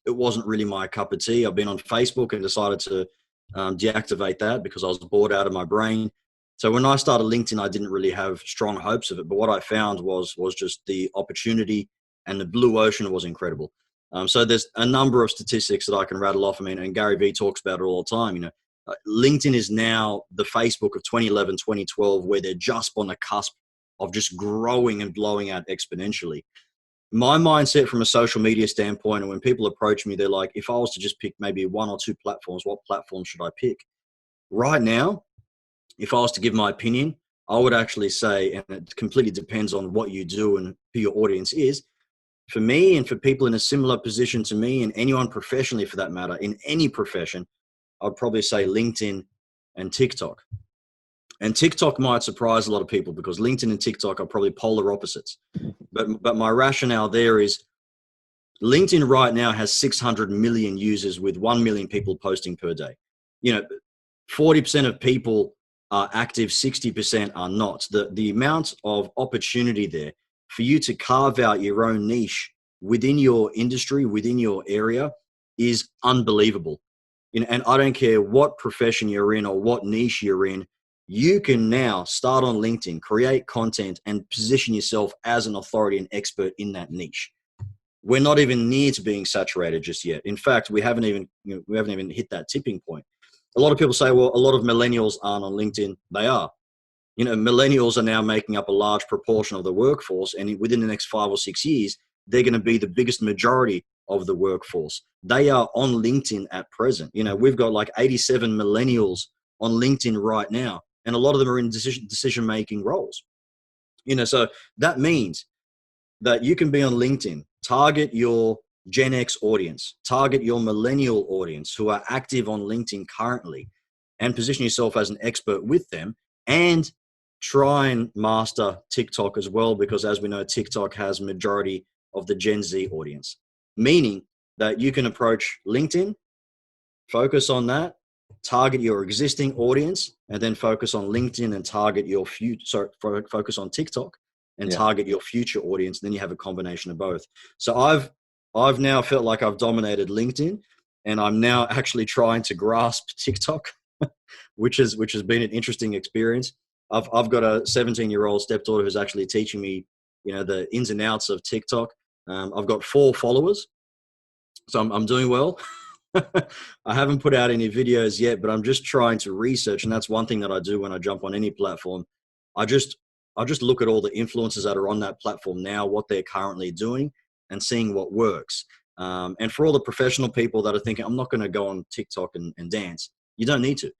it wasn't really my cup of tea. I've been on Facebook and decided to deactivate that because I was bored out of my brain. So when I started LinkedIn, I didn't really have strong hopes of it. But what I found was just the opportunity, and the blue ocean was incredible. So there's a number of statistics that I can rattle off. I mean, and Gary Vee talks about it all the time. LinkedIn is now the Facebook of 2011, 2012, where they're just on the cusp of just growing and blowing out exponentially. My mindset from a social media standpoint, and when people approach me, they're like, if I was to just pick maybe one or two platforms, what platform should I pick? Right now, if I was to give my opinion, I would actually say, and it completely depends on what you do and who your audience is, for me and for people in a similar position to me, and anyone professionally for that matter, in any profession, I'd probably say LinkedIn and TikTok. And TikTok might surprise a lot of people because LinkedIn and TikTok are probably polar opposites. But my rationale there is LinkedIn right now has 600 million users with 1 million people posting per day. 40% of people are active, 60% are not. The amount of opportunity there for you to carve out your own niche within your industry, within your area, is unbelievable. And I don't care what profession you're in or what niche you're in, you can now start on LinkedIn, create content, and position yourself as an authority and expert in that niche. We're not even near to being saturated just yet. In fact, we haven't even hit that tipping point. A lot of people say, well, a lot of millennials aren't on LinkedIn. They are. Millennials are now making up a large proportion of the workforce, and within the next 5 or 6 years, they're going to be the biggest majority of the workforce. They are on LinkedIn at present. We've got like 87 millennials on LinkedIn right now, and a lot of them are in decision-making roles. So that means that you can be on LinkedIn, target your Gen X audience, target your millennial audience who are active on LinkedIn currently, and position yourself as an expert with them, and try and master TikTok as well, because as we know, TikTok has majority of the Gen Z audience, meaning that you can approach LinkedIn, focus on that, target your existing audience, and then focus on LinkedIn and target your focus on TikTok and target your future audience. Then you have a combination of both. So I've now felt like I've dominated LinkedIn, and I'm now actually trying to grasp TikTok, which has been an interesting experience. I've got a 17-year-old stepdaughter who's actually teaching me, the ins and outs of TikTok. I've got 4 followers, so I'm doing well. I haven't put out any videos yet, but I'm just trying to research, and that's one thing that I do when I jump on any platform. I just look at all the influencers that are on that platform now, what they're currently doing, and seeing what works. And for all the professional people that are thinking, I'm not going to go on TikTok and dance, you don't need to.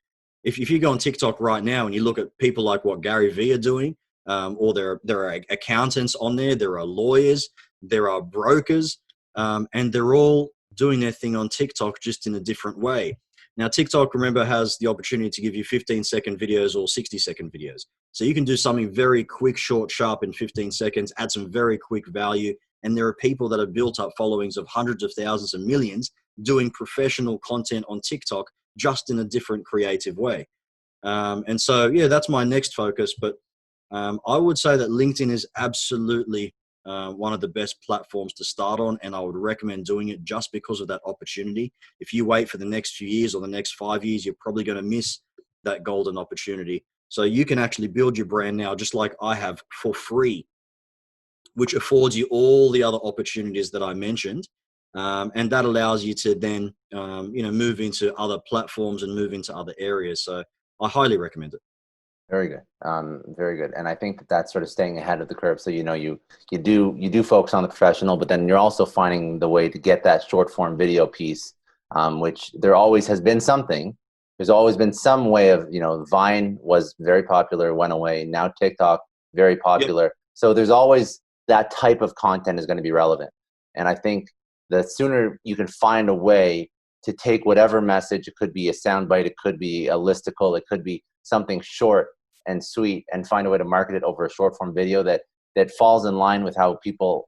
If you go on TikTok right now and you look at people like what Gary Vee are doing, or there are accountants on there are lawyers, there are brokers, and they're all doing their thing on TikTok, just in a different way. Now, TikTok, remember, has the opportunity to give you 15-second videos or 60-second videos. So you can do something very quick, short, sharp in 15 seconds, add some very quick value. And there are people that have built up followings of hundreds of thousands and millions doing professional content on TikTok, just in a different creative way. And so, that's my next focus. But I would say that LinkedIn is absolutely one of the best platforms to start on, and I would recommend doing it just because of that opportunity. If you wait for the next few years or the next 5 years, you're probably going to miss that golden opportunity. So you can actually build your brand now, just like I have, for free, which affords you all the other opportunities that I mentioned. And that allows you to then, move into other platforms and move into other areas. So I highly recommend it. Very good. Very good. And I think that's sort of staying ahead of the curve. So, you do focus on the professional, but then you're also finding the way to get that short form video piece, which there always has been something. There's always been some way of, Vine was very popular, went away. Now TikTok, very popular. Yep. So there's always that type of content is going to be relevant. And I think the sooner you can find a way to take whatever message, it could be a soundbite, it could be a listicle, it could be something short and sweet, and find a way to market it over a short form video that falls in line with how people,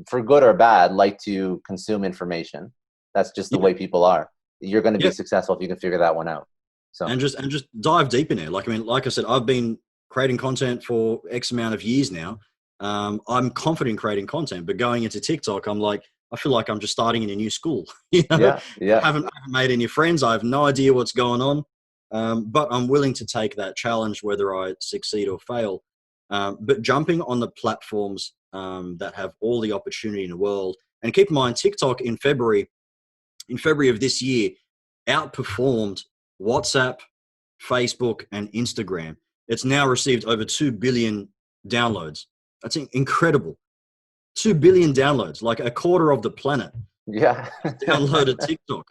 for good or bad, like to consume information. That's just the way people are. You're going to be successful if you can figure that one out. So and just dive deep in there. Like I said, I've been creating content for X amount of years now. I'm confident in creating content, but going into TikTok, I feel like I'm just starting in a new school. I haven't made any friends. I have no idea what's going on. But I'm willing to take that challenge, whether I succeed or fail. But jumping on the platforms that have all the opportunity in the world, and keep in mind, TikTok in February of this year outperformed WhatsApp, Facebook, and Instagram. It's now received over 2 billion downloads. That's incredible. 2 billion downloads, like a quarter of the planet. Downloaded TikTok.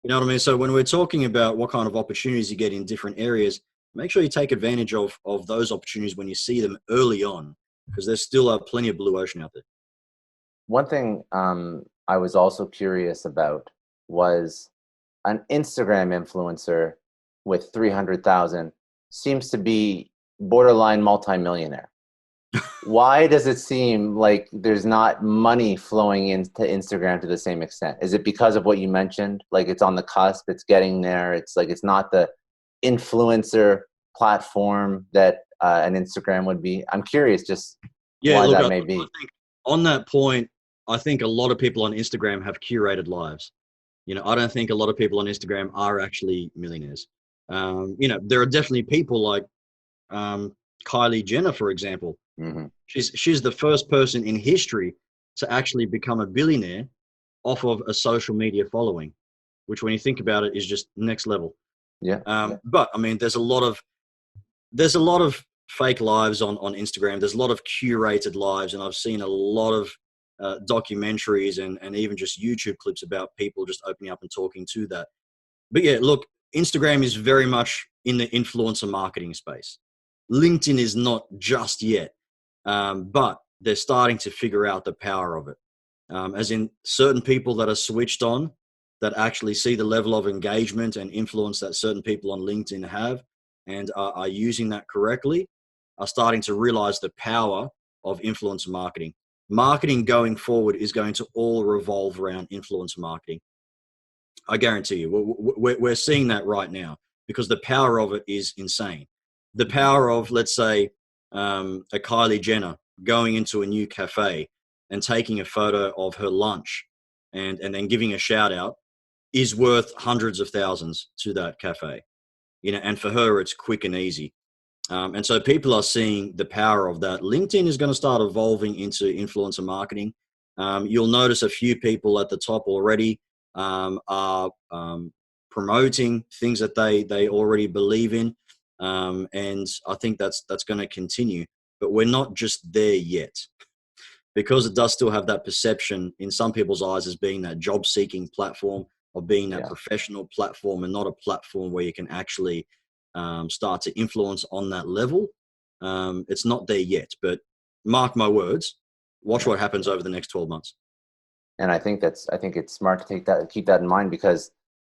You know what I mean? So when we're talking about what kind of opportunities you get in different areas, make sure you take advantage of those opportunities when you see them early on, because there's still plenty of blue ocean out there. One thing I was also curious about was an Instagram influencer with 300,000 seems to be borderline multimillionaire. Why does it seem like there's not money flowing into Instagram to the same extent? Is it because of what you mentioned? Like it's on the cusp, it's getting there. It's like, it's not the influencer platform that an Instagram would be. I'm curious just why that may be. I think on that point, I think a lot of people on Instagram have curated lives. I don't think a lot of people on Instagram are actually millionaires. There are definitely people like Kylie Jenner, for example. Mm-hmm. She's the first person in history to actually become a billionaire off of a social media following, which when you think about it is just next level. Yeah. But I mean, there's a lot of fake lives on Instagram. There's a lot of curated lives, and I've seen a lot of documentaries and even just YouTube clips about people just opening up and talking to that. But yeah, look, Instagram is very much in the influencer marketing space. LinkedIn is not just yet, but they're starting to figure out the power of it. As in certain people that are switched on, that actually see the level of engagement and influence that certain people on LinkedIn have and are using that correctly, are starting to realize the power of influencer marketing. Marketing going forward is going to all revolve around influencer marketing. I guarantee you, we're seeing that right now because the power of it is insane. The power of, let's say, a Kylie Jenner going into a new cafe and taking a photo of her lunch and then giving a shout out is worth hundreds of thousands to that cafe. And for her, it's quick and easy. And so people are seeing the power of that. LinkedIn is going to start evolving into influencer marketing. You'll notice a few people at the top already are promoting things that they already believe in. And I think that's going to continue. But we're not just there yet, because it does still have that perception in some people's eyes as being that job-seeking platform, of being that professional platform, and not a platform where you can actually start to influence on that level. It's not there yet, but mark my words, watch what happens over the next 12 months. And I think it's smart to keep that in mind, because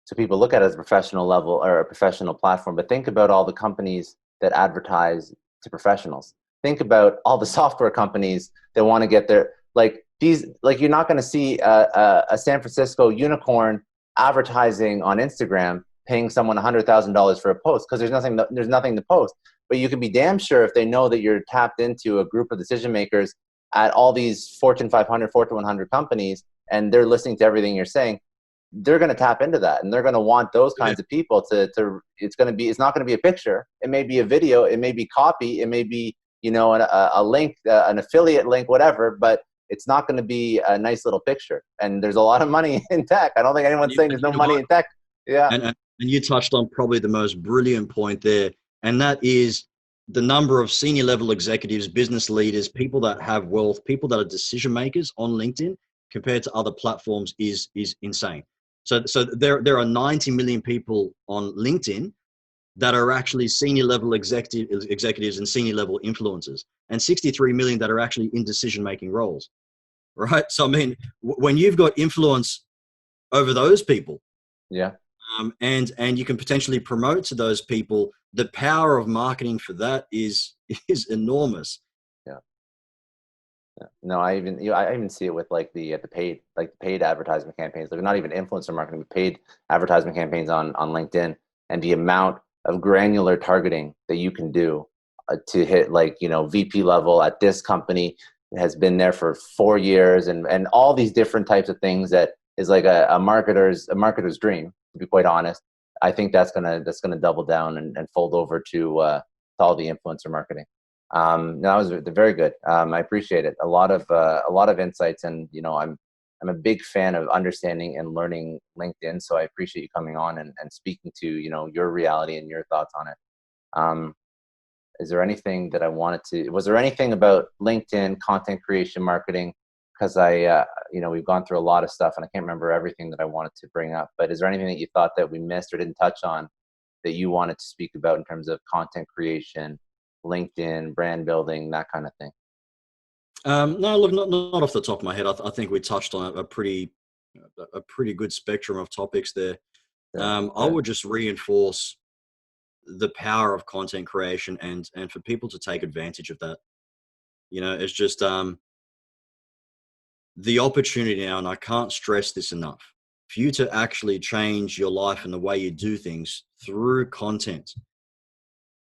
so people look at it as a professional level or a professional platform, but think about all the companies that advertise to professionals. Think about all the software companies that want to get their, you're not going to see a San Francisco unicorn advertising on Instagram paying someone $100,000 for a post, because there's nothing to post. But you can be damn sure if they know that you're tapped into a group of decision makers at all these Fortune 500, Fortune 100 companies, and they're listening to everything you're saying, they're going to tap into that, and they're going to want those kinds of people to it's not going to be a picture. It may be a video, it may be copy, it may be, a link, an affiliate link, whatever, but it's not going to be a nice little picture. And there's a lot of money in tech. I don't think anyone's saying there's no money in tech. Yeah. And you touched on probably the most brilliant point there, and that is the number of senior level executives, business leaders, people that have wealth, people that are decision makers on LinkedIn compared to other platforms is insane. So there are 90 million people on LinkedIn that are actually senior level executives and senior level influencers, and 63 million that are actually in decision making roles, right? So I mean, when you've got influence over those people, and you can potentially promote to those people, the power of marketing for that is enormous. No, I even see it with the paid advertisement campaigns. Like, not even influencer marketing, but paid advertisement campaigns on LinkedIn, and the amount of granular targeting that you can do to hit VP level at this company that has been there for 4 years, and all these different types of things that is like a marketer's dream, to be quite honest. I think that's gonna double down and fold over to all the influencer marketing. No, that was very good. I appreciate it. A lot of insights, and I'm a big fan of understanding and learning LinkedIn. So I appreciate you coming on and speaking to your reality and your thoughts on it. Is there anything that was there anything about LinkedIn content creation marketing? Because we've gone through a lot of stuff and I can't remember everything that I wanted to bring up, but is there anything that you thought that we missed or didn't touch on that you wanted to speak about in terms of content creation, LinkedIn, brand building, that kind of thing? No, look, not off the top of my head. I think we touched on a pretty good spectrum of topics there. I would just reinforce the power of content creation and for people to take advantage of that. It's just the opportunity now, and I can't stress this enough, for you to actually change your life and the way you do things through content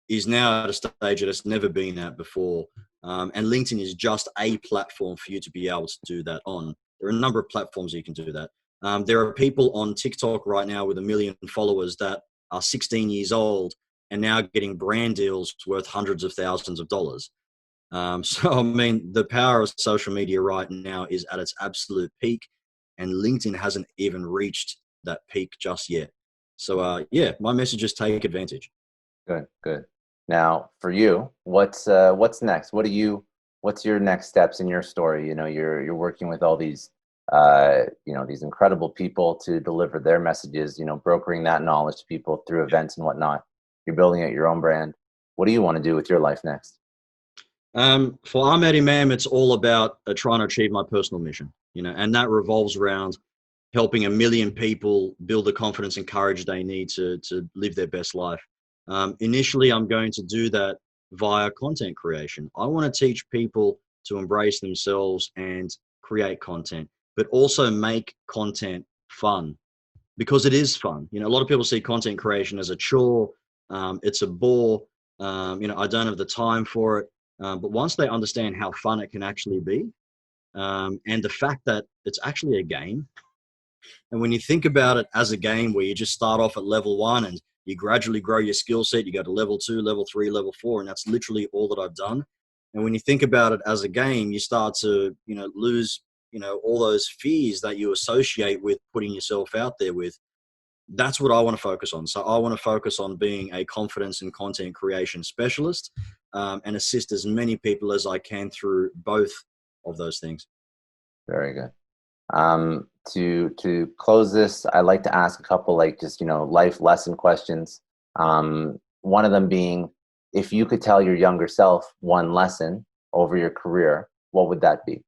is now at a stage that it's never been at before. And LinkedIn is just a platform for you to be able to do that on. There are a number of platforms you can do that. There are people on TikTok right now with 1 million followers that are 16 years old and now getting brand deals worth hundreds of thousands of dollars. So, I mean, the power of social media right now is at its absolute peak, and LinkedIn hasn't even reached that peak just yet. So, yeah, my message is take advantage. Good, good. Now, for you, what's next? What's your next steps in your story? You know, you're working with all these, these incredible people to deliver their messages. You know, brokering that knowledge to people through events and whatnot. You're building out your own brand. What do you want to do with your life next? For Ahmad Imam, it's all about trying to achieve my personal mission, and that revolves around helping 1 million people build the confidence and courage they need to live their best life. Initially, I'm going to do that via content creation. I want to teach people to embrace themselves and create content, but also make content fun, because it is fun. A lot of people see content creation as a chore. It's a bore. I don't have the time for it. But once they understand how fun it can actually be, and the fact that it's actually a game, and when you think about it as a game where you just start off at level 1 and you gradually grow your skill set, you go to level 2, level 3, level 4, and that's literally all that I've done. And when you think about it as a game, you start to, lose, all those fears that you associate with putting yourself out there with. That's what I want to focus on. So I want to focus on being a confidence and content creation specialist, and assist as many people as I can through both of those things. Very good. To close this, I like to ask a couple life lesson questions. One of them being, if you could tell your younger self one lesson over your career, what would that be?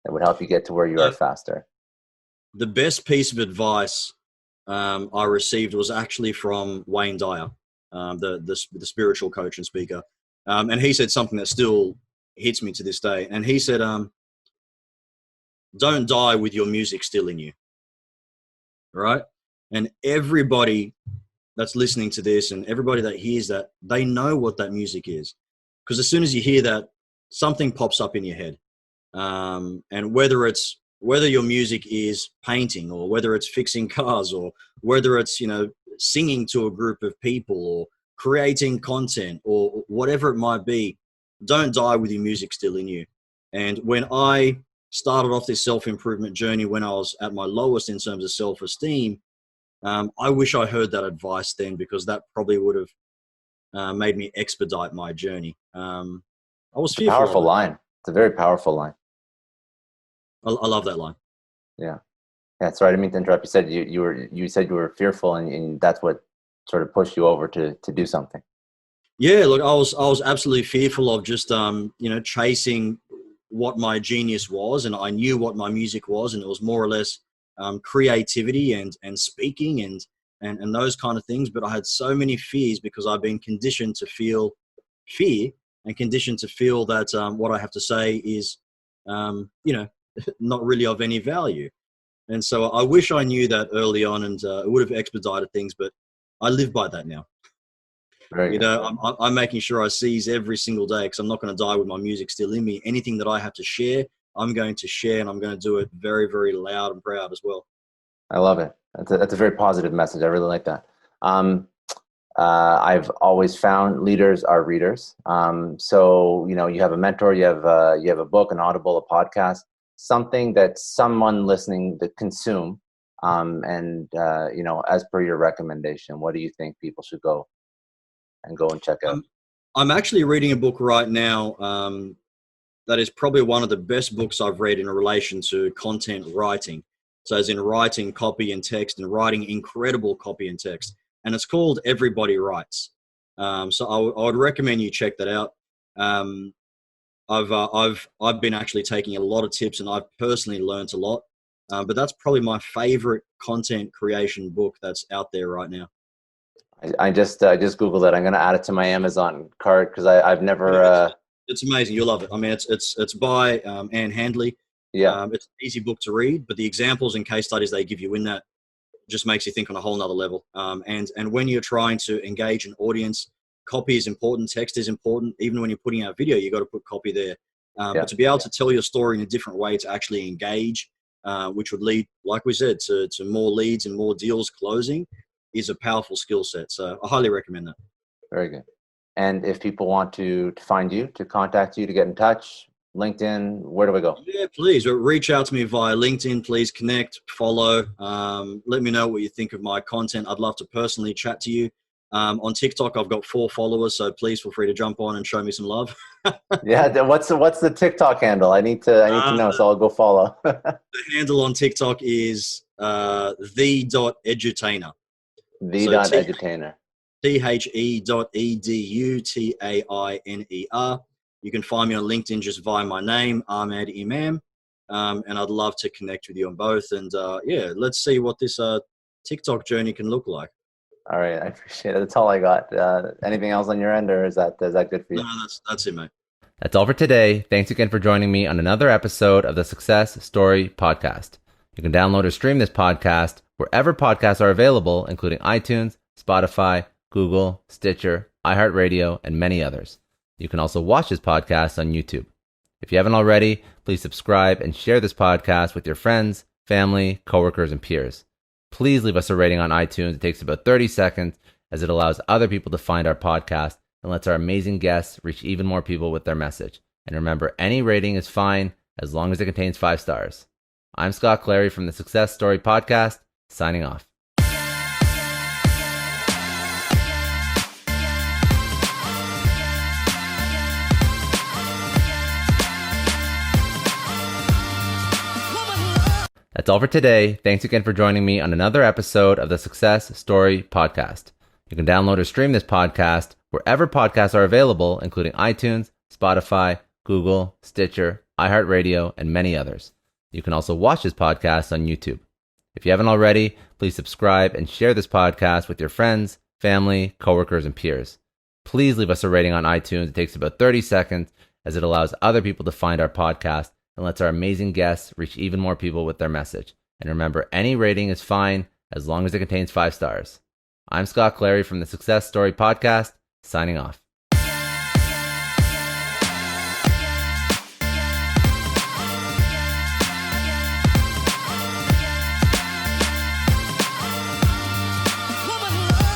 That would help you get to where you are faster. The best piece of advice I received was actually from Wayne Dyer, the spiritual coach and speaker. And he said something that still hits me to this day. And he said, don't die with your music still in you. Right? And everybody that's listening to this and everybody that hears that, they know what that music is. Because as soon as you hear that, something pops up in your head. And whether your music is painting, or whether it's fixing cars, or whether it's, singing to a group of people, or creating content, or whatever it might be, don't die with your music still in you. And when I started off this self-improvement journey, when I was at my lowest in terms of self-esteem, I wish I heard that advice then, because that probably would have made me expedite my journey. I was fearful. Powerful line. It's a very powerful line. I love that line. Yeah. That's right. I didn't mean to interrupt. You said you said you were fearful, and that's what sort of pushed you over to do something. Yeah, look, I was absolutely fearful of just chasing what my genius was, and I knew what my music was, and it was more or less creativity and speaking and those kind of things. But I had so many fears because I've been conditioned to feel fear, and conditioned to feel that what I have to say is not really of any value. And so I wish I knew that early on, and it would have expedited things, but I live by that now. I'm making sure I seize every single day, because I'm not going to die with my music still in me. Anything that I have to share, I'm going to share, and I'm going to do it very, very loud and proud as well. I love it. That's a very positive message. I really like that. I've always found leaders are readers. So, you have a mentor, you have a book, an Audible, a podcast, something that someone listening to consume. As per your recommendation, what do you think people should go and check out? I'm actually reading a book right now that is probably one of the best books I've read in relation to content writing. So as in writing copy and text, and writing incredible copy and text. And it's called Everybody Writes. So I would recommend you check that out. I've been actually taking a lot of tips, and I've personally learned a lot. But that's probably my favorite content creation book that's out there right now. I just Googled it. I'm going to add it to my Amazon cart, because I've never. It's amazing. You'll love it. I mean, it's by Anne Handley. Yeah. It's an easy book to read, but the examples and case studies they give you in that just makes you think on a whole nother level. And when you're trying to engage an audience, copy is important, text is important. Even when you're putting out video, you got to put copy there. But to be able to tell your story in a different way to actually engage, which would lead, like we said, to more leads and more deals closing, is a powerful skill set. So I highly recommend that. Very good. And if people want to find you, to contact you, to get in touch, LinkedIn, where do we go? Yeah, please reach out to me via LinkedIn. Please connect, follow. Let me know what you think of my content. I'd love to personally chat to you. On TikTok, I've got 4 followers, so please feel free to jump on and show me some love. Yeah, what's the TikTok handle? I need to know, so I'll go follow. The handle on TikTok is the.edutainer. The.edutainer. the.edutainer. You can find me on LinkedIn just via my name, Ahmad Imam, and I'd love to connect with you on both. And let's see what this TikTok journey can look like. All right, I appreciate it. That's all I got. Anything else on your end, or is that good for you? No, that's it, mate. That's all for today. Thanks again for joining me on another episode of the Success Story Podcast. You can download or stream this podcast wherever podcasts are available, including iTunes, Spotify, Google, Stitcher, iHeartRadio, and many others. You can also watch this podcast on YouTube. If you haven't already, please subscribe and share this podcast with your friends, family, coworkers, and peers. Please leave us a rating on iTunes. It takes about 30 seconds, as it allows other people to find our podcast and lets our amazing guests reach even more people with their message. And remember, any rating is fine as long as it contains 5 stars. I'm Scott Clary from the Success Story Podcast, signing off. That's all for today. Thanks again for joining me on another episode of the Success Story Podcast. You can download or stream this podcast wherever podcasts are available, including iTunes, Spotify, Google, Stitcher, iHeartRadio, and many others. You can also watch this podcast on YouTube. If you haven't already, please subscribe and share this podcast with your friends, family, coworkers, and peers. Please leave us a rating on iTunes. It takes about 30 seconds, as it allows other people to find our podcast and lets our amazing guests reach even more people with their message. And remember, any rating is fine as long as it contains 5 stars. I'm Scott Clary from the Success Story Podcast, signing off.